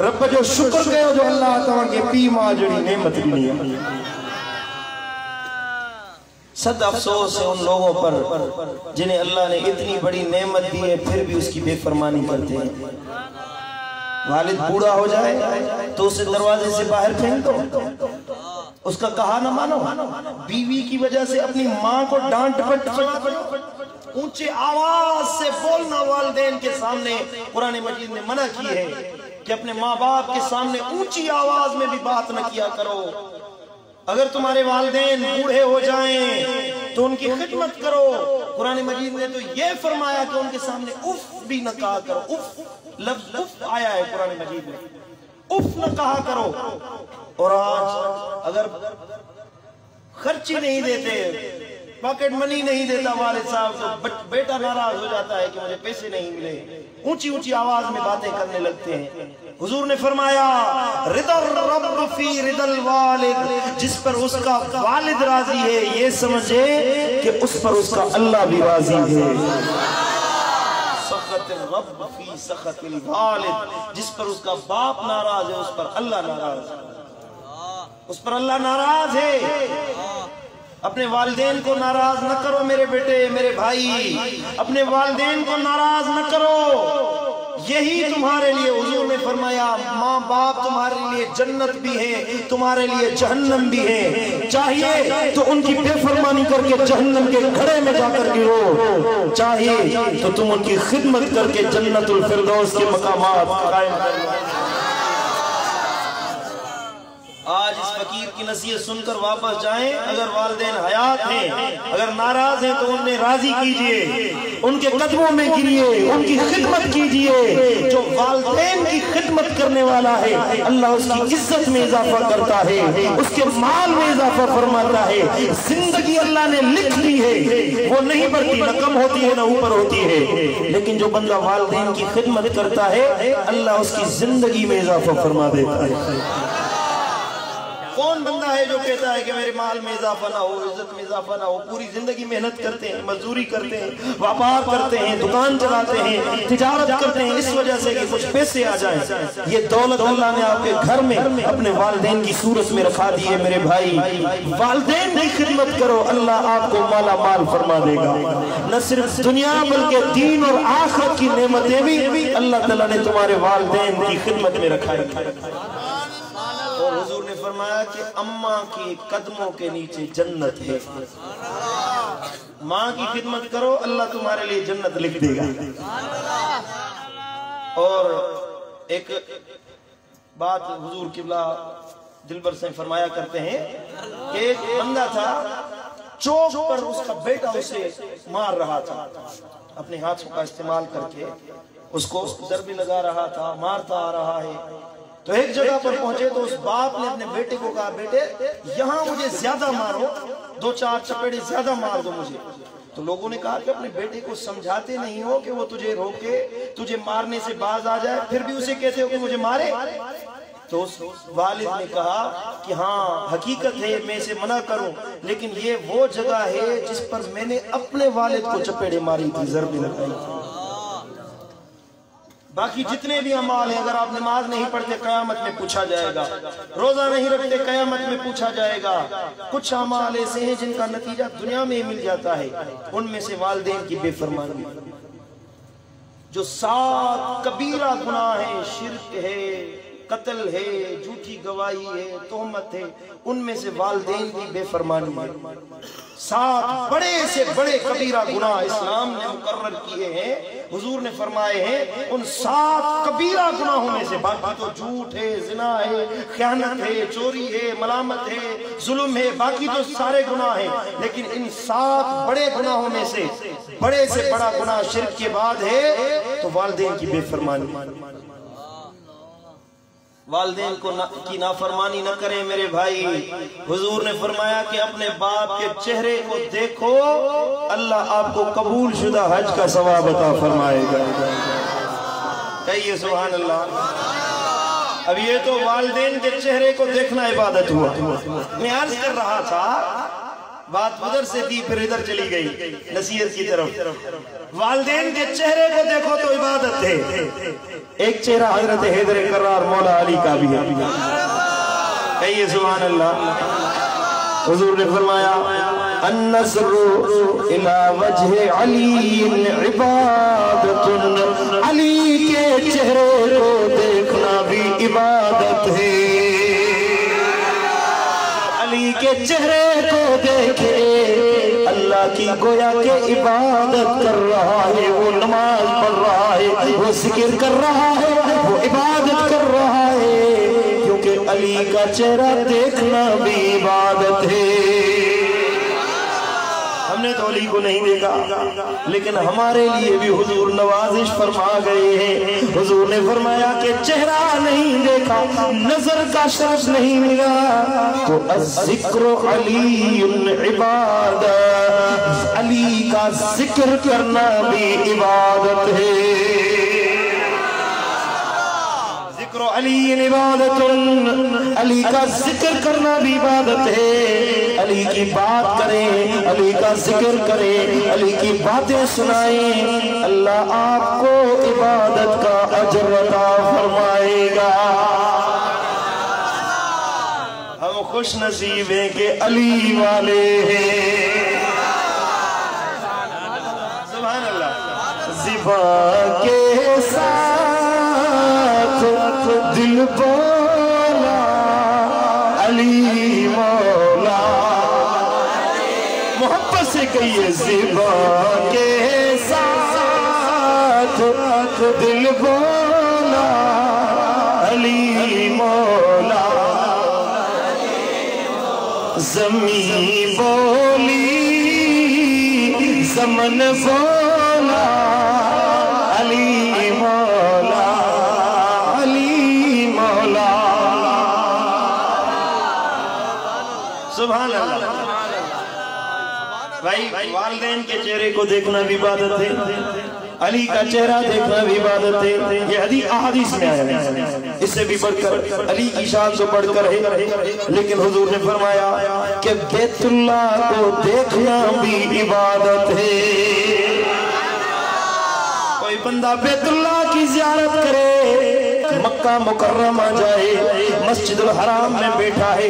रब जो शुक्र कयो जो अल्लाह तव्हां के पी मां जड़ी नेमत दी है। सद अफसोस है उन लोगों पर जिन्हें अल्लाह ने इतनी बड़ी नेमत दी है फिर भी उसकी बेफरमानी करते हैं। वालिद बूढ़ा हो जाए तो उसे दरवाजे से बाहर फेंक दो, उसका कहा ना मानो। बीवी की वजह से अपनी माँ को डांट पट, ऊंचे आवाज से बोलना वालिदैन के सामने कुरान मजीद ने मना की है कि अपने माँ बाप के सामने ऊंची आवाज में भी बात न किया करो। अगर तुम्हारे वालिदैन बूढ़े हो जाएं तो उनकी खिदमत करो। कुरान मजीद ने तो ये फरमाया कि उनके सामने उफ भी न कहा करो। उफ लफ्ज उफ आया है कुरान मजीद में, उफ न कहा करो। और आज अगर खर्ची नहीं देते, पॉकेट मनी नहीं देता वालिद साहब, तो बेटा नाराज हो जाता है कि मुझे पैसे नहीं मिले, ऊंची ऊंची आवाज में बातें करने लगते हैं। हुजूर ने फरमाया रिदल रब फी रिदल वालिद, जिस पर उसका वालिद राजी है ये समझे कि उस पर उसका अल्लाह भी राजी है। सखतिल रब फी सखतिल वालिद, जिस पर उसका बाप नाराज है उस पर अल्लाह नाराज है, उस पर अल्लाह नाराज है। अपने वालिदैन को नाराज न करो मेरे बेटे मेरे भाई, अपने वालिदैन को नाराज न करो। यही तुम्हारे लिए, हुजूर ने फरमाया, माँ बाप तुम्हारे लिए जन्नत भी है, तुम्हारे लिए जहन्नम भी है। चाहिए तो उनकी बेफरमानी करके जहन्नम के घड़े में जाकर गिरो, चाहिए तो तुम उनकी खिदमत करके जन्नतुल फिरदौस के मकामात कायम कर लो। आज इस फकीर की नसीहत सुनकर वापस जाएं। अगर वालिदैन हयात हैं, अगर नाराज हैं, तो उन्हें राजी कीजिए, उनके कदमों में गिरिए, उनकी खिदमत कीजिए। जो वालिदैन की खिदमत करने वाला है, अल्लाह उसकी इज्जत में इजाफा करता है, उसके माल में इजाफा फरमाता है। जिंदगी अल्लाह ने लिख दी है, वो नहीं बढ़ती, न कम होती है न ऊपर होती है। लेकिन जो बंदा वालिदैन की खिदमत करता है, अल्लाह उसकी जिंदगी में इजाफा फरमा देता है। कौन बंदा है जो कहता है कि मेरे माल में इजाफा ना हो, इज्जत में इजाफा ना हो? पूरी जिंदगी मेहनत करते हैं, मजदूरी करते हैं, व्यापार करते हैं, दुकान चलाते हैं, तिजारत करते हैं, इस वजह से कि कुछ पैसे आ जाएं। ये दौलत अल्लाह ने आपके घर में अपने वालिदैन की सूरत में रखा दी है। मेरे भाई, वालिदैन की खिदमत करो, अल्लाह आपको माला माल फरमा देगा। न सिर्फ दुनिया बल्कि दीन और आखिरत की नेमतें भी अल्लाह ताला ने तुम्हारे वालिदैन की खिदमत में रखा है। और हुजूर ने फरमाया कि अम्मा के कदमों के नीचे जन्नत है। माँ की खिदमत करो, अल्लाह तुम्हारे लिए जन्नत लिख देगा। और एक बात हुजूर किबला दिलबर से फरमाया करते हैं कि एक बंदा था, चौक पर उसका बेटा उसे मार रहा था, अपने हाथों का इस्तेमाल करके उसको दर्द लगा रहा था, मारता आ रहा है। तो एक जगह पर पहुंचे तो उस बाप ने अपने बेटे को कहा, बेटे यहाँ मुझे ज्यादा मारो, 2-4 चपेड़े ज्यादा मार दो मुझे। तो लोगों ने कहा कि अपने बेटे को समझाते नहीं हो कि वो तुझे रोके, तुझे मारने से बाज आ जाए, फिर भी उसे कहते हो कि मुझे मारे। तो उस वालिद ने कहा कि हाँ हकीकत है, मैं इसे मना करूं, लेकिन ये वो जगह है जिस पर मैंने अपने वालिद को चपेड़े मारी थी, ज़रबी लगाई थी। बाकी जितने भी अमाल हैं, अगर आप नमाज नहीं पढ़ते कयामत में पूछा जाएगा, रोजा नहीं रखते कयामत में पूछा जाएगा। कुछ अमाल ऐसे हैं जिनका नतीजा दुनिया में ही मिल जाता है, उनमें से वालिदैन की बेफरमानी। जो 7 कबीरा गुनाह है, शिर्क है, कत्ल है, झूठी गवाही है, तोहमत है, उनमें से वालिदैन की बेफरमानी है। 7 बड़े से बड़े कबीरा गुनाह इस्लाम ने मुकर्रर किए हैं, हुजूर ने फरमाए हैं। उन 7 कबीरा गुनाहों में से, बाकी तो झूठ है, जिना है, ख़यानत है, चोरी है, मलामत है, जुल्म है, बाकी तो सारे गुनाह हैं। लेकिन इन 7 बड़े गुनाहों में से बड़े से बड़ा गुनाह शिर्क के बाद है तो वालिदैन की बेफरमानी। वालिदैन को की नाफरमानी न करें मेरे भाई। हुजूर ने फरमाया कि अपने बाप के चेहरे को देखो, अल्लाह आपको कबूल शुदा हज का सवाब अता फरमाएगा। कहिए सुभान अल्लाह। अब ये तो वालिदैन के चेहरे को देखना इबादत हुआ। मैं अर्ज कर रहा था, बात उधर से थी फिर इधर चली गई नसीहत की तरफ। वालिदैन के चेहरे को देखो तो इबादत है। एक चेहरा हजरत हैदर कर्रार मौला अली का भी है। कहिए सुभान अल्लाह। हुजूर ने फरमाया, अन्नज़्रु इला वजहि अली इबादतुन, अली के चेहरे को देखना भी इबादत है। अली के चेहरे को देखे अल्लाह की गोया के इबादत कर रहा है, वो नमाज पढ़ रहा है, वो जिक्र कर रहा है, वो इबादत कर रहा है, क्योंकि अली का चेहरा देखना भी इबादत है। हमने तो अली को नहीं देखा, लेकिन हमारे लिए भी हुजूर नवाजिश फरमा गए हैं। हुजूर ने फरमाया कि चेहरा नहीं देखा, नजर का शर्फ नहीं मिला, तो अज़्ज़िक्र अलीयुन इबादत, अली का जिक्र करना भी इबादत है। अली इबादतुन, अली का जिक्र करना भी इबादत है। अली की बात करें, अली का जिक्र करें, अली की बातें सुनाएं, अल्लाह आपको इबादत का अजर अता फरमाएगा। हम खुश नसीब हैं कि अली वाले हैं। सुभान अल्लाह। ज़िबा के साथ बोला अली मौला, मोहब्बत से कहिए ज़िबा के साथ दिल बोला अली मौला, ज़मीं बोली ज़मन बोला अली मौला अली मौला। सुभान अल्लाह। भाई वालिदैन के चेहरे को देखना भी इबादत है, अली का चेहरा देखना भी इबादत है। ये हदीस में आया है, इससे भी बढ़कर अली की शान से बढ़कर है। लेकिन हुजूर ने फरमाया कि बैतुल्लाह को देखना भी इबादत है। कोई बंदा बैतुल्लाह की ज़ियारत करे, मक्का मुकर्रमा जाए, मस्जिदुल हराम में बैठा है,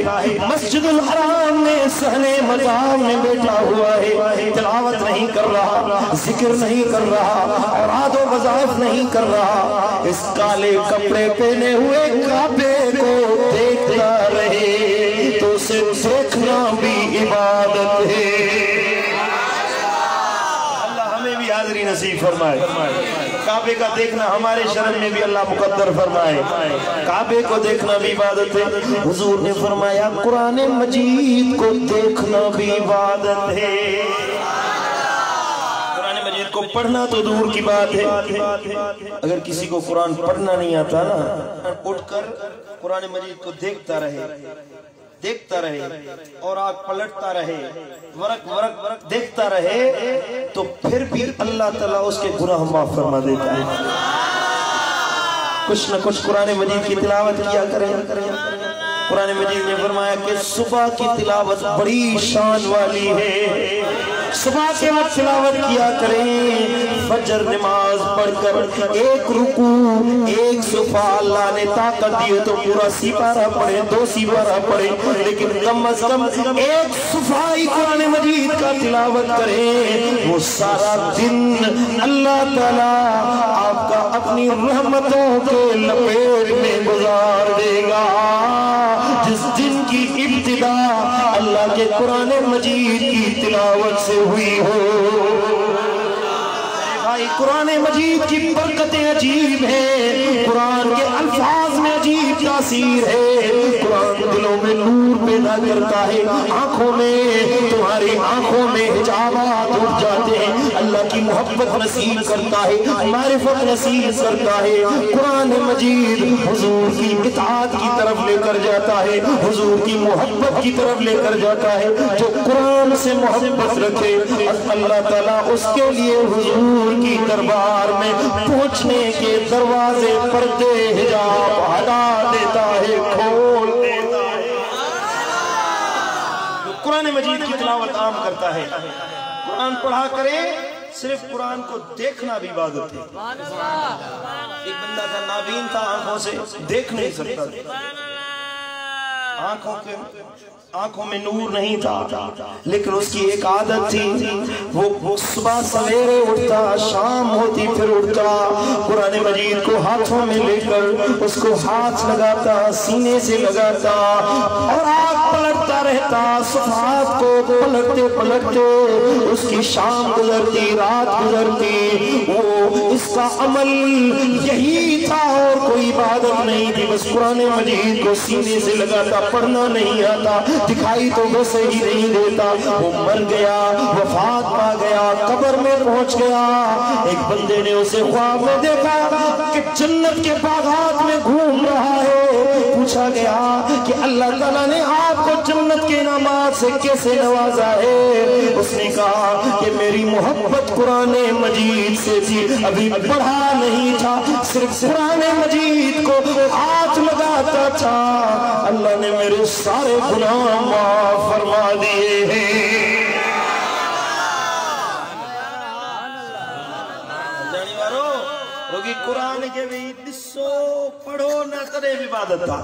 मस्जिदुल हराम में सहने मज़ाम में बैठा हुआ है, तिलावत नहीं कर रहा, जिक्र नहीं कर रहा, और आदो वज़ाइफ नहीं कर रहा, इस काले कपड़े पहने हुए काबे को देखता रहे तो उसे देखना भी इबादत है। अल्लाह हमें भी हाज़री नसीब फरमाए। काबे का देखना हमारे शरण में भी अल्लाह मुकद्दर फरमाए। काबे को देखना भी इबादत है। हुजूर ने फरमाया कुरान मजीद को देखना भी इबादत है। कुरान मजीद को पढ़ना तो दूर की बात है, अगर किसी को कुरान पढ़ना नहीं आता ना, उठकर कुरान मजीद को देखता रहे और आग पलटता रहे, वरक वरक वरक देखता रहे, तो फिर भी अल्लाह ताला उसके गुनाह माफ फरमा देता है। कुछ न कुछ कुरान मजीद की तिलावत किया करें। कुरान मजीद ने फरमाया कि सुबह की तिलावत बड़ी शान वाली है, सुबह के वक्त तिलावत किया करें। फजर नमाज पढ़कर एक रुकू एक सुफा अल्लाह ने ताकत दी तो पूरा सिपारा पढ़े, 2 सिपारा पढ़े, लेकिन कम अज कम एक सुफा ही कुरान मजीद का तिलावत करें, वो सारा दिन अल्लाह ताला आपका अपनी रहमतों के लपेट में गुजार देगा। जिस दिन की इब्तिदा अल्लाह के कुरान मजीद की तिलावत से हुई हो, भाई कुरान मजीद की बरकतें अजीब है, कुरान के अल्फाज में अजीब तासीर है। कुरान दिलों में नूर पैदा करता है, आंखों में, तुम्हारी आंखों में हिजाबात उठ जाते हैं, अल्लाह की मोहब्बत नसीब करता है, मारिफत नसीब करता है। कुरान मजीद हुजूर की इताअत की तरफ लेकर जाता है, हुजूर की मोहब्बत की तरफ लेकर जाता है। जो कुरान से मोहब्बत रखे अल्लाह ताला उसके लिए हुजूर की दरबार में पहुंचने के दरवाजे पर्दे हिजाब हटा देता है, खोल देता है। जो कुरान मजीद की तिलावत आम करता है, कुरान पढ़ा करे, सिर्फ कुरान को देखना भी इबादत है। एक बंदा था नाबीन था, आंखों से देख नहीं सकता, आंखों में नूर नहीं था, लेकिन उसकी एक आदत थी, वो सुबह सवेरे उठता, शाम होती फिर उठता, कुरान मजीद को हाथों में लेकर उसको हाथ लगाता, सीने से लगाता और आग पलटता रहता। सुबह को पलटते पलटते उसकी शाम गुजरती, रात गुजरती, वो इसका अमल यही था और कोई इबादत नहीं थी। बस कुरान मजीद को सीने से लगाता, पढ़ना नहीं आता, दिखाई तो बस ही नहीं देता। वो मर गया, वफात पा गया, कब्र में पहुंच गया। एक बंदे ने उसे ख्वाब में देखा कि जन्नत के बागात में घूम रहा है। पूछा गया कि अल्लाह ताला ने आपको जन्नत के इनामात से कैसे नवाजा है? उसने कहा कि मेरी मोहब्बत कुरान मजीद से थी, अभी पढ़ा नहीं था, सिर्फ कुरान मजीद को हाथ लगाता था, अल्लाह ने मेरे सारे गुनाह माफ फरमा दिए हैं। कुरान के भी दिसो पढ़ो न करे इबादत था।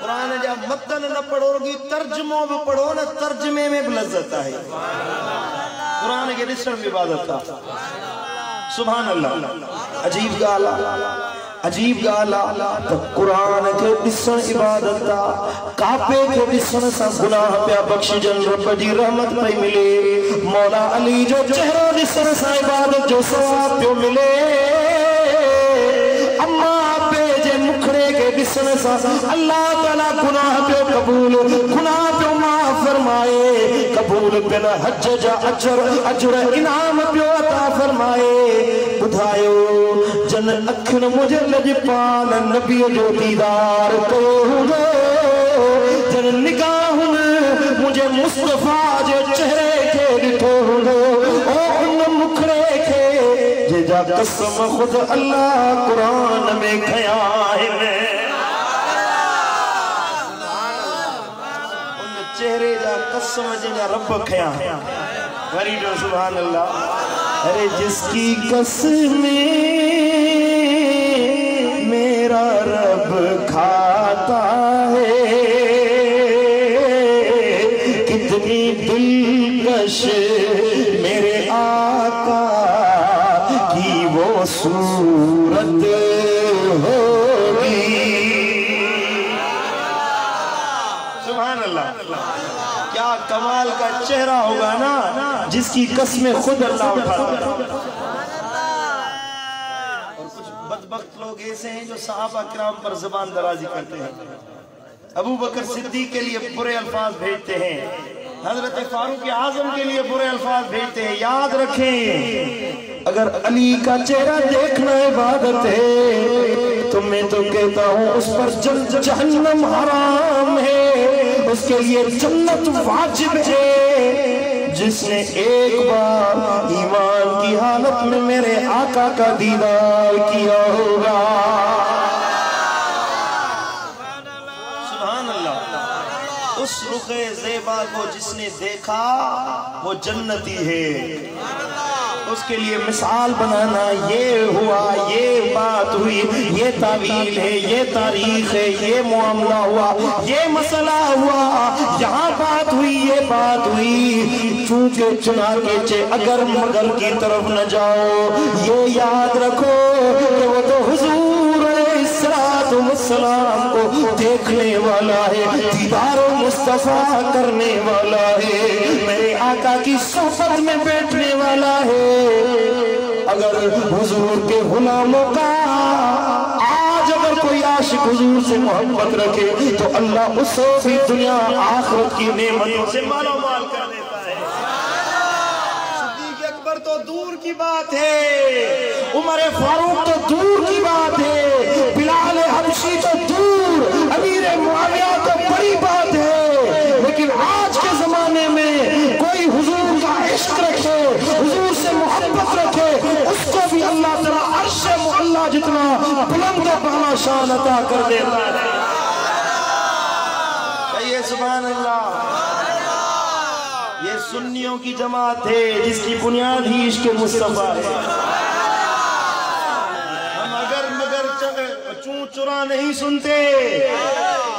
कुरान जब मतन न पढ़ोगी, तर्जुमो भी पढ़ो न, तर्जमे में भी लज्जत है। कुरान के दिसण भी इबादत था। सुभान अल्लाह, अजीब गाल। अजीब गाला तो कुरान के दिसन इबादत दा काबे के दिसन सा गुनाह पे बख्शिजन रब दी रहमत पे मिले मौला अली जो चेहरा दिसन सा इबादत जो सवाब पे मिले अम्मा पे जे मुखड़े के दिसन सा अल्लाह ताला गुनाह पे कबूल गुनाह पे माफ फरमाए कबूल पे ना हज जा अजर इनाम पे अता फरमाए बुधायो जन अखन मुझे लजपाल नबी जो दीदार करो जन निगाहुन मुझे मुस्तफा जे चेहरे के दिठो ओ उन मुखड़े के जे जा कसम खुद अल्लाह कुरान में खया है उन चेहरे जा कसम जे रब खया वरी जो सुभान अल्लाह अरे जिसकी कसमें मेरा रब खाता है कितनी दिलकश मेरे आका की वो सूरत होगी सुभान अल्लाह क्या कमाल का चेहरा होगा ना जिसकी कसमें खुद अल्लाह उठाता है। और कुछ बदबख्त लोग ऐसे हैं जो सहाबा किराम पर ज़बान दराजी करते हैं। अबू बकर सिद्दीक के लिए बुरे अल्फाज भेजते हैं, हजरत फारूक आजम के लिए बुरे अल्फाज भेजते हैं। याद रखें अगर अली का चेहरा देखना इबादत है तो मैं तो कहता हूँ उस पर जहन्नम हराम है, उसके लिए जन्नत वाजिब है। जिसने एक बार ईमान की हालत में मेरे आका का दीदार किया होगा सुभान अल्लाह उस रुखे ज़ेबा को जिसने देखा वो जन्नती है। उसके लिए मिसाल बनाना ये हुआ, ये बात हुई, ये तावील है, ये तारीख है, ये मामला हुआ, ये मसला हुआ, यहाँ बात हुई, ये बात हुई। चूके चुना के चे अगर मगर की तरफ न जाओ, ये याद रखो कि वो तो हुजूर अलैहिस्सलाम को देखने वाला है, दीदार मुस्तफा करने वाला है, मेरे आका की सोहबत में बैठने वाला है। अगर हुजूर के गुलामों का आज अगर कोई आशिक हुजूर से मोहब्बत रखे तो अल्लाह उससे भी दुनिया आखिरत की नेमतों से मालामाल कर देता है। सिद्दीक अकबर तो दूर की बात है, उमर फारूक तो दूर की बात है, बिलाल हबशी तो दूर, अमीर मुआविया तो बड़ी बात है। लेकिन आज के जमाने में कोई हुजूर का इश्क रखे, हुजूर से मोहब्बत रखे, उसको भी अल्लाह ताला अर्श मुअल्ला जितना बुलंद बाला शान अता कर देता है। कहिए सुभान अल्लाह। ये सुन्नियों की जमात है जिसकी बुनियाद ही इश्क मुस्तफा है। हम अगर मगर चूं चुरा नहीं सुनते,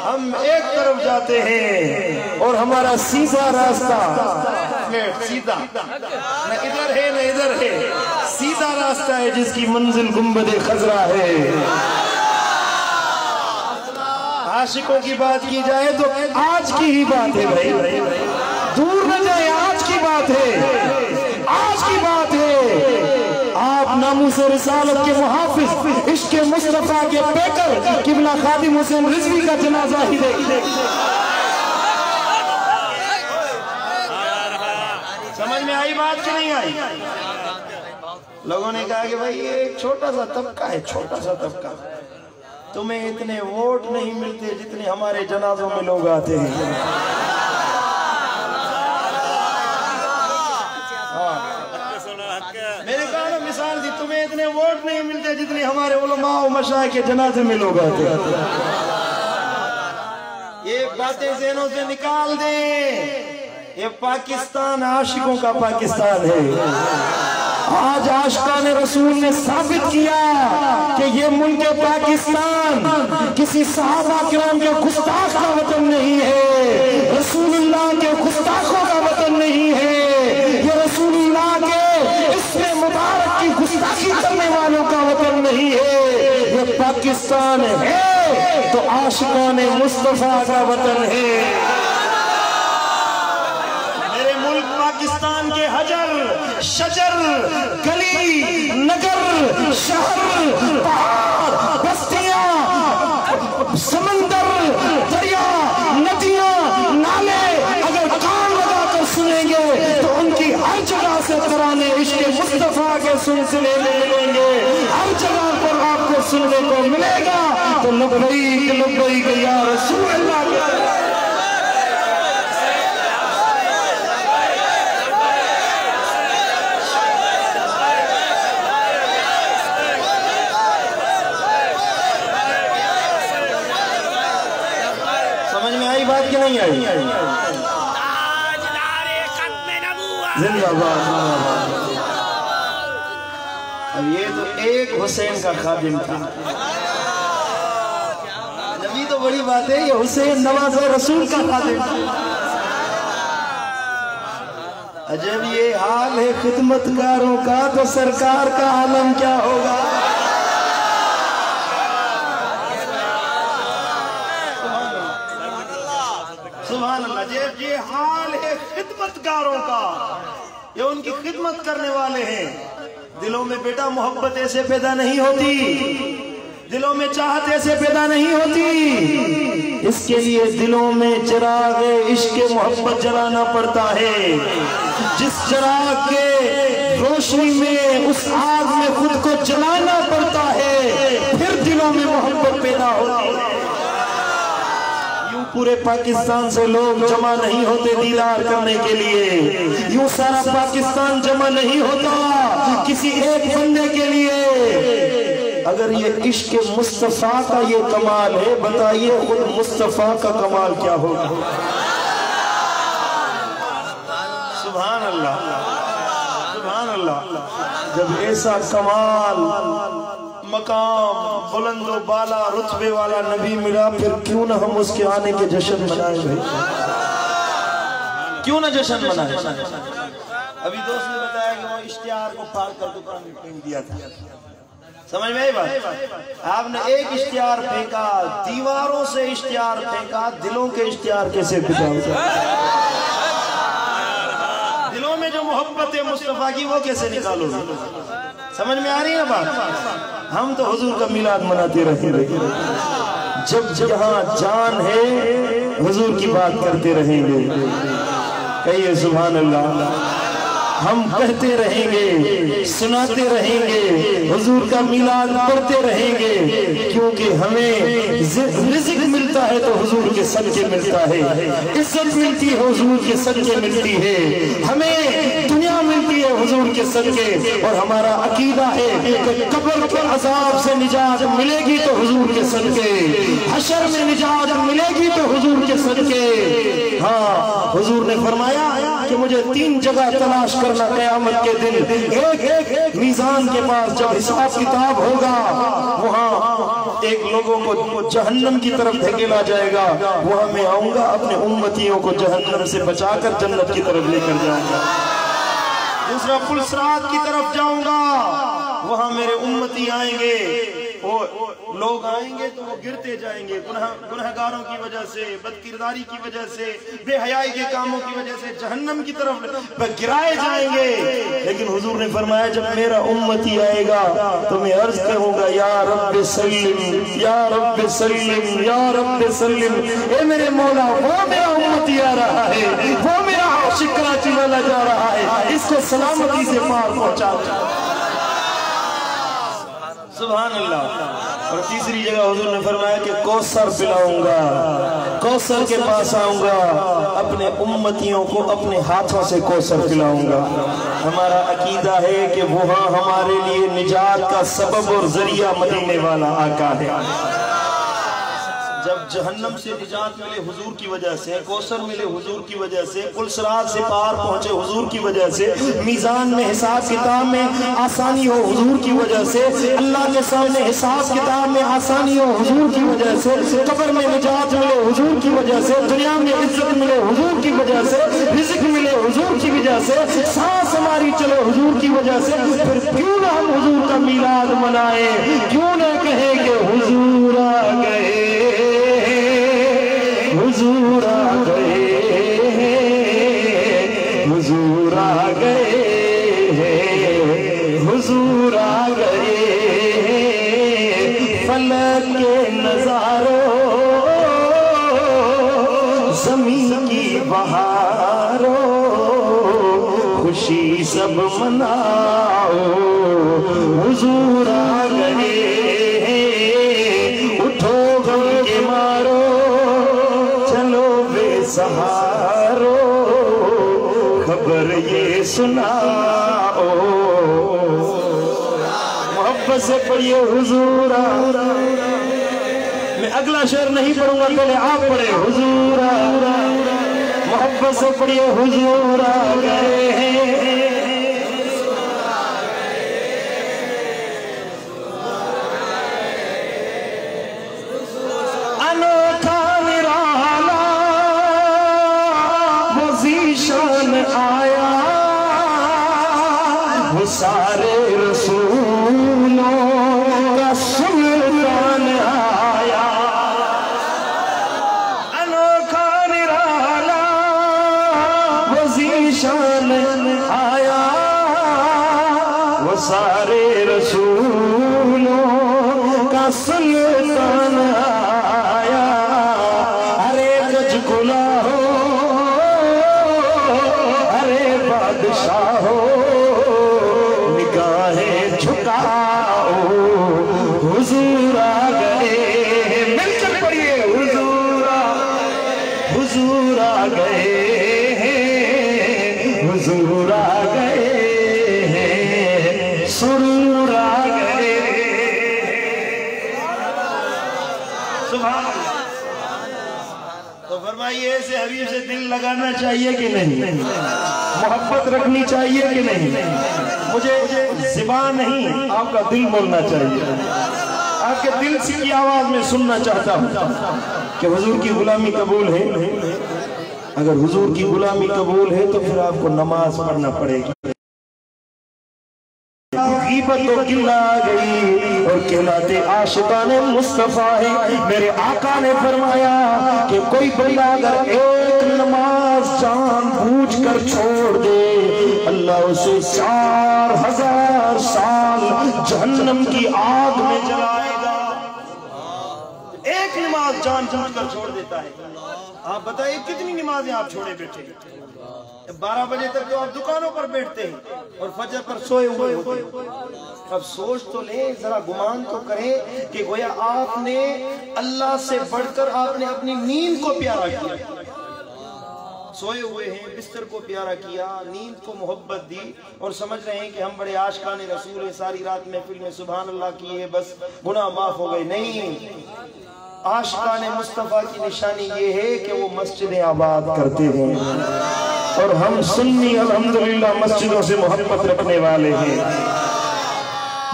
हम एक तरफ जाते हैं और हमारा सीधा रास्ता सीधा न इधर है न इधर है, सीधा रास्ता है जिसकी मंजिल गुंबद खजरा है। आशिकों की बात की जाए तो आज की ही बात है भाई, दूर न जाए, आज की बात है, आज की बात है। आप नामूस रिसालत के मुहाफिज इश्क मुस्तफा के पेकर किबला खादिम हुसैन रिजवी का जनाजा ही देख समझ में आई बात कि नहीं आई? लोगों ने कहा कि भाई ये एक छोटा सा तबका है, छोटा सा तबका, तुम्हें इतने वोट नहीं मिलते जितने हमारे जनाजों में लोग आते हैं। मेरे कहा ना मिसाल दी, तुम्हें इतने वोट नहीं मिलते जितने हमारे उलमा और मशाइख के जनाजे में लोग आते हैं। ये बातें ज़हनों से निकाल दें। ये पाकिस्तान आशिकों का पाकिस्तान है। आज आशिकान रसूल ने साबित किया कि ये मुल्क पाकिस्तान किसी सहाबा किराम के गुस्ताख का वतन नहीं है, रसूलुल्लाह के गुस्ताखों का वतन नहीं है, ये रसूलुल्लाह के इसमें मुबारक की गुस्ताखी करने वालों का वतन नहीं है। ये पाकिस्तान है तो आशिकान मुस्तफा का वतन है। मेरे मुल्क पाकिस्तान के हजर शजर गली नगर शहर पहाड़ बस्तियां समंदर दरिया नदियां नाले अगर कान लगाकर सुनेंगे तो उनकी हर जगह से तराने इश्क़ मुस्तफा के सिलसिले में मिलेंगे। हर जगह पर आपको सुनने को मिलेगा तो लब्बैक या रसूल अल्लाह। बात क्या नहीं आई? जिंदाबाद। अब ये तो एक हुसैन का खादिम था। नबी तो बड़ी बात है, ये हुसैन नवाज रसूल का खादिम था। जब ये हाल है खिदमतगारों का तो सरकार का आलम क्या होगा? सुभान अल्लाह। जब ये हाल है खिदमतगारों का, ये उनकी खिदमत करने वाले हैं। दिलों में बेटा मोहब्बत ऐसे पैदा नहीं होती, दिलों में चाहत ऐसे पैदा नहीं होती। इसके लिए दिलों में चिराग इश्क़ मोहब्बत जलाना पड़ता है। जिस चिराग के रोशनी में उस आग में खुद को जलाना पड़ता है, फिर दिलों में मोहब्बत पैदा होती है। पूरे पाकिस्तान से लोग जमा नहीं होते दीदार करने के लिए, यूं सारा पाकिस्तान जमा नहीं होता किसी एक बंदे के लिए। अगर ये इश्क़ मुस्तफा का ये कमाल है, बताइए खुद मुस्तफा का कमाल क्या होगा? सुभान अल्लाह, सुभान अल्लाह। जब ऐसा कमाल मकाम बुलंदो बाला रुतबे वाला नबी मिला, फिर क्यों ना हम उसके आने के जश्न मनाए भाई? क्यों ना जश्न मनाए? अभी दोस्त ने बताया कि वो इश्तिहार को फाड़ कर दुकान में फेंक दिया था। समझ में आई बात? आपने एक इश्तिहार फेंका, दीवारों से इश्तिहार फेंका, दिलों के इश्तिहार कैसे फेंका? दिलों में जो मोहब्बत है मुस्तफा की वो कैसे निकालोगे? समझ में आ रही है बात? हम तो हुजूर का मिलाद मनाते रहेंगे, जब यहाँ जान है हुजूर की बात करते रहेंगे। कहिए सुभान अल्लाह। हम कहते रहेंगे, सुनाते रहेंगे, हुजूर का मिलाद पढ़ते रहेंगे, क्योंकि हमें रिज़्क़ मिलता है तो हुजूर के सदके मिलता है, इज्जत मिलती है हुजूर के सदके मिलती है, हमें दुनिया मिलती है हुजूर के सदके। और हमारा अकीदा है कि कब्र के अज़ाब से निजात मिलेगी तो हुजूर के सदके, हशर में निजात मिलेगी तो हुजूर के सदके। हाँ, हुजूर ने फरमाया कि मुझे 3 जगह तलाश करना क़यामत के दिन। एक मीज़ान के पास जब हिसाब किताब होगा, वहाँ एक लोगों को जहन्नम की तरफ धकेला जाएगा, वहाँ मैं आऊंगा अपने उम्मतियों को जहन्नम से बचाकर जन्नत की तरफ लेकर जाऊंगा। दूसरा, पुलसरात की तरफ जाऊंगा, वहाँ मेरे उम्मती आएंगे, वो लोग आएंगे तो वो गिरते जाएंगे गुनहगारों की वजह से, बदकिरदारी की वजह से, बेहयाई के कामों की वजह से जहन्नम की तरफ गिराए जाएंगे। लेकिन हुजूर ने फरमाया जब मेरा उम्मती आएगा तो मैं अर्ज करूंगा, या रब्बे सल्लिम, या रब्बे सल्लिम, या रब्बे सल्लिम। ए मेरे मौला, वो मेरा उम्मती आ रहा है, वो मेरा आशिक कराची वाला जा रहा है, इसको सलामती से पार पहुंचा। सुभान अल्लाह। और तीसरी जगह हुजूर ने फरमाया कि कौसर पिलाऊंगा, कौसर के पास आऊंगा, अपने उम्मतियों को अपने हाथों से कौसर पिलाऊंगा। हमारा अकीदा है कि वहाँ हमारे लिए निजात का सबब और जरिया मदीने वाला आका है। जब जहन्नम से निजात मिले हुजूर की वजह से, कौसर मिले हुजूर की वजह से, पुलसरात से पार पहुंचे हुजूर की वजह से, मीज़ान में हिसाब किताब में आसानी हो हुजूर की वजह से, अल्लाह के सामने हिसाब किताब में आसानी हो हुजूर की वजह से, कब्र में निजात मिले हुजूर की वजह से, दुनिया में इज्जत मिले हुजूर की वजह से, रिज़्क़ मिले हुजूर की वजह से, सांस हमारी चले हुजूर की वजह से, फिर क्यों ना हम हुजूर का मिलाद मनाए? क्यों ना कहे कि हुजूर बहारो, खुशी सब मनाओ, हुजूर आ गए, उठो गम के मारो, चलो बेसहारो, खबर ये सुनाओ। मोहब्बत से पढ़िए हुजूर। मैं अगला शेर नहीं पढ़ूंगा, पहले आप पढ़े हुजूर। मोहब्बत से पढ़िए हुजूर आ गए हैं, अनोखा निराला वो ज़ीशान आया, वो सारे रसूलों का सुल्तान आया। अनोखा निराला वो ज़ीशान आया, वो सारे रसूलों का सुल्तान आया। अरे गजगुला हो, अरे बादशाह हो, निगाहें झुकाओ, हुजूर आ गए। मिलकर पढ़िए हुजूर आ गए, हुजूर आ गए, सुरूर आ गए। सुभान अल्लाह। तो फरमाइए ऐसे हबीब से दिल लगाना चाहिए कि नहीं, मोहब्बत रखनी चाहिए कि नहीं। मुझे ज़बान नहीं, आपका दिल बोलना चाहिए। आपके दिल से की आवाज में सुनना चाहता हूँ कि हुजूर की गुलामी कबूल है। अगर हुजूर की गुलामी कबूल है तो फिर आपको नमाज पढ़ना पड़ेगी। गीबत तो गिला गई और कहलाते आशिकाने मुस्तफा है। मेरे आका ने फरमाया कि कोई बंदा अगर एक नमाज जानबूझकर छोड़ दे, अल्लाह उसे 4000 साल जहन्नम की आग में जलाएगा। एक नमाज जानबूझकर छोड़ देता है। आप बताइए कितनी नमाजें आप छोड़े बैठे। 12 बजे तक तो आप दुकानों पर बैठते हैं और फजर पर सोए हुए होते हैं। अब सोच तो लें, जरा गुमान तो करें कि गोया आपने अल्लाह से बढ़कर आपने अपनी नींद को प्यारा किया। सोए हुए हैं, बिस्तर को प्यारा किया, नींद को मोहब्बत दी और समझ रहे हैं कि हम बड़े आशिकाने रसूल हैं, सारी रात महफिल में सुभान अल्लाह किए, बस गुनाह माफ हो गए। नहीं, आशिकाने मुस्तफा की निशानी ये है कि वो मस्जिदें आबाद करते हैं और हम सुन्नी अल्हम्दुलिल्लाह मस्जिदों से मोहब्बत रखने वाले हैं।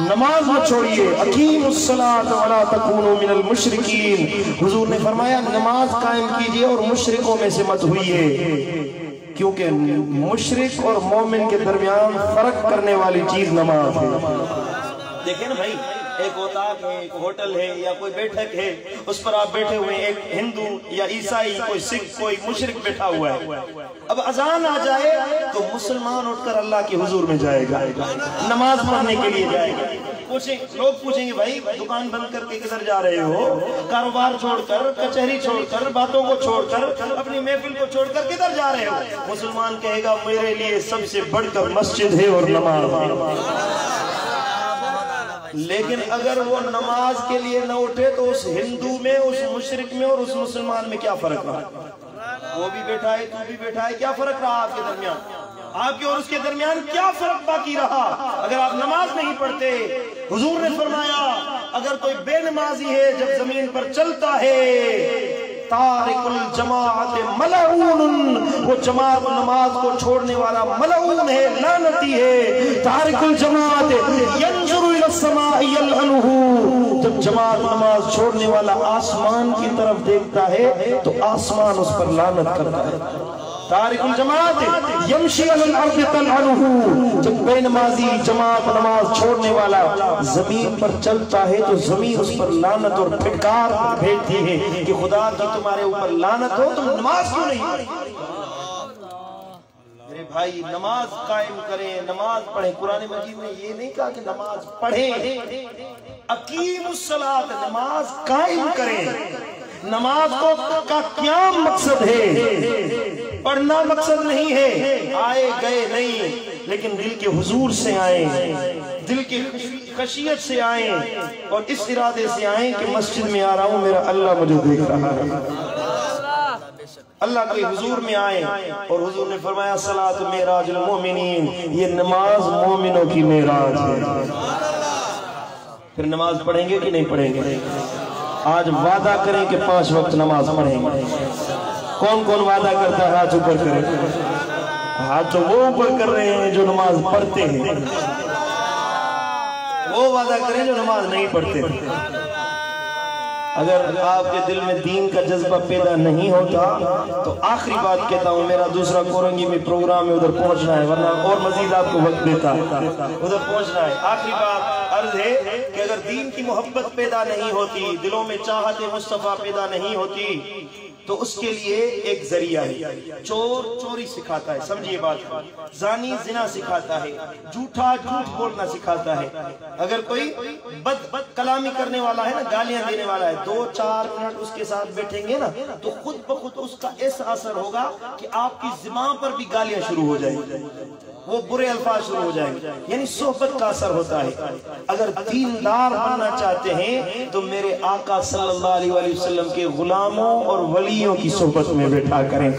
नमाज मत छोड़िए। अकीमुस्सलात वला तकूनु मिनल मुशरिकीन। हुजूर ने फरमाया नमाज कायम कीजिए और मुशरिकों में से मत होइए, क्योंकि मुशरिक और मोमिन के दरमियान फर्क करने वाली चीज नमाज है। देखें ना भाई, एक ओताक है, एक होटल है या कोई बैठक है, उस पर आप बैठे हुए, एक हिंदू या ईसाई, कोई सिख, कोई मुशरिक बैठा हुआ है। अब अजान आ जाए तो मुसलमान उठकर अल्लाह के हुजूर में जाएगा, नमाज पढ़ने के लिए जाएगा। लोग पूछेंगे भाई दुकान बंद करके किधर जा रहे हो, कारोबार छोड़कर, कचहरी छोड़कर, बातों को छोड़कर, अपनी महफिल को छोड़कर किधर जा रहे हो। मुसलमान कहेगा मेरे लिए सबसे बढ़कर मस्जिद है और नमाज है। लेकिन अगर वो नमाज के लिए न उठे तो उस हिंदू में, उस मुशरिक में और उस मुसलमान में क्या फर्क रहा? वो भी बैठा है, तू भी बैठा है, क्या फर्क रहा आपके दरमियान? आपके और उसके दरमियान क्या फर्क बाकी रहा अगर आप नमाज नहीं पढ़ते? हुजूर ने फरमाया अगर कोई बेनमाजी है जब जमीन पर चलता है, तारिकुल जमाअत मलऊन, वो जमात नमाज को छोड़ने वाला मलऊन है, लानती है। तारिकुल जमाअत यंजुरु इला समाई यलअनुहु, जब जमात नमाज छोड़ने वाला आसमान की तरफ देखता है तो आसमान उस पर लानत करता है। तारिकुल जमात यमशी अलल अर्द तलअनुहु, जब बेनमाजी जमात नमाज छोड़ने वाला जमीन पर चलता है तो जमीन उस पर लानत और फिटकार फेंकती है कि खुदा की तुम्हारे ऊपर लानत हो, तुम नमाज क्यों नहीं पढ़ी? मेरे भाई नमाज कायम करें, नमाज पढ़े। कुरान मजीद ने ये नहीं कहा कि नमाज पढ़े, अकीमुस्सलात, नमाज कायम करें। नमाज को का क्या मकसद है? पढ़ना मकसद नहीं है, आए गए नहीं, लेकिन दिल के हुजूर से आए, दिल की खशियत से आए और इस इरादे से आए कि मस्जिद में आ रहा हूं, मेरा अल्लाह मुझे देख रहा है। अल्लाह के हुजूर में आए और हुजूर ने फरमाया सलात मेराजुल मोमिनीन, ये नमाज मोमिनों की मेराज है। फिर नमाज पढ़ेंगे कि नहीं पढ़ेंगे? आज वादा करें कि 5 वक्त नमाज पढ़ेंगे। कौन कौन वादा करता है? हाथ ऊपर करें। हाथ तो वो ऊपर कर रहे हैं जो नमाज पढ़ते हैं, वो वादा करें जो नमाज नहीं पढ़ते। अगर आपके दिल में दीन का जज्बा पैदा नहीं होता तो आखिरी बात कहता हूँ, मेरा दूसरा कोरंगी में प्रोग्राम है, उधर पहुंचना है, वरना और मजीद आपको वक्त देता, उधर पहुंचना है। आखिरी बात अर्ज है कि अगर दीन की मोहब्बत पैदा नहीं होती, दिलों में चाहते मुस्तफा पैदा नहीं होती, तो उसके लिए एक जरिया है। चोर चोरी सिखाता है, समझिए बात, जानी जिना सिखाता है, झूठा झूठ बोलना सिखाता है। अगर कोई बद कलामी करने वाला है ना, गालियां देने वाला है, 2-4 मिनट उसके साथ बैठेंगे ना तो खुद ब खुद उसका ऐसा असर होगा कि आपकी ज़िमा पर भी गालियां शुरू हो जाएंगी, वो बुरे अल्फाज शुरू हो जाएंगे। यानी सोहबत का असर होता है। अगर दीनदार बनना चाहते हैं तो मेरे आका सल्लल्लाहु अलैहि वसल्लम के गुलामों और वलियों की सोहबत में बैठा करें।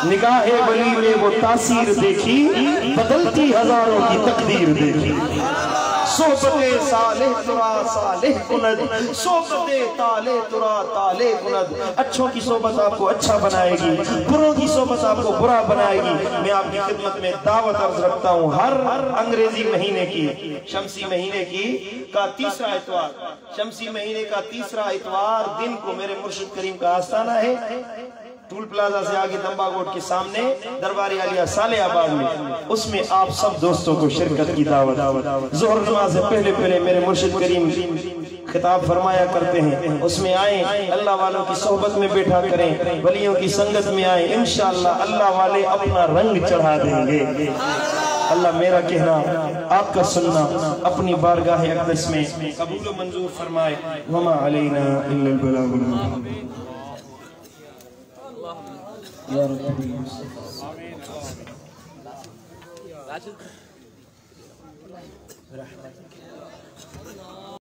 निगाहे वली में वो तासीर देखी, बदलती हजारों की तकदीर देखी। सोहबते सालेह तुरा सालेह कुनद, सोहबते ताले तुरा ताले कुनद। अच्छों की सोहबत आपको अच्छा बनाएगी, बुरों की सोहबत आपको बुरा बनाएगी। मैं आपकी खिदमत में दावत अर्ज रखता हूँ, हर अंग्रेजी महीने की शमसी महीने की का तीसरा इतवार, शमसी महीने का तीसरा इतवार दिन को मेरे मुर्शिद करीम का आस्थाना है, टूल प्लाजा से आगे दंबागोट के सामने दरबारी आलिया सालेहाबाद में। उसमें आप सब दोस्तों को शिरकत की दावत। जोहर नमाज से पहले पहले मेरे मुर्शिद करीम खिताब फरमाया करते हैं, उसमें आए, अल्लाह वालों की सोहबत में बैठा करें, वलियों की संगत में आए, इंशाअल्लाह अल्लाह वाले अपना रंग चढ़ा देंगे। अल्लाह मेरा कहना आपका सुनना अपनी बारगाह अक़दस में कबूल मंजूर फरमाए। वमा अलैना इल्लल बलागुल मुबीन। या रब्बी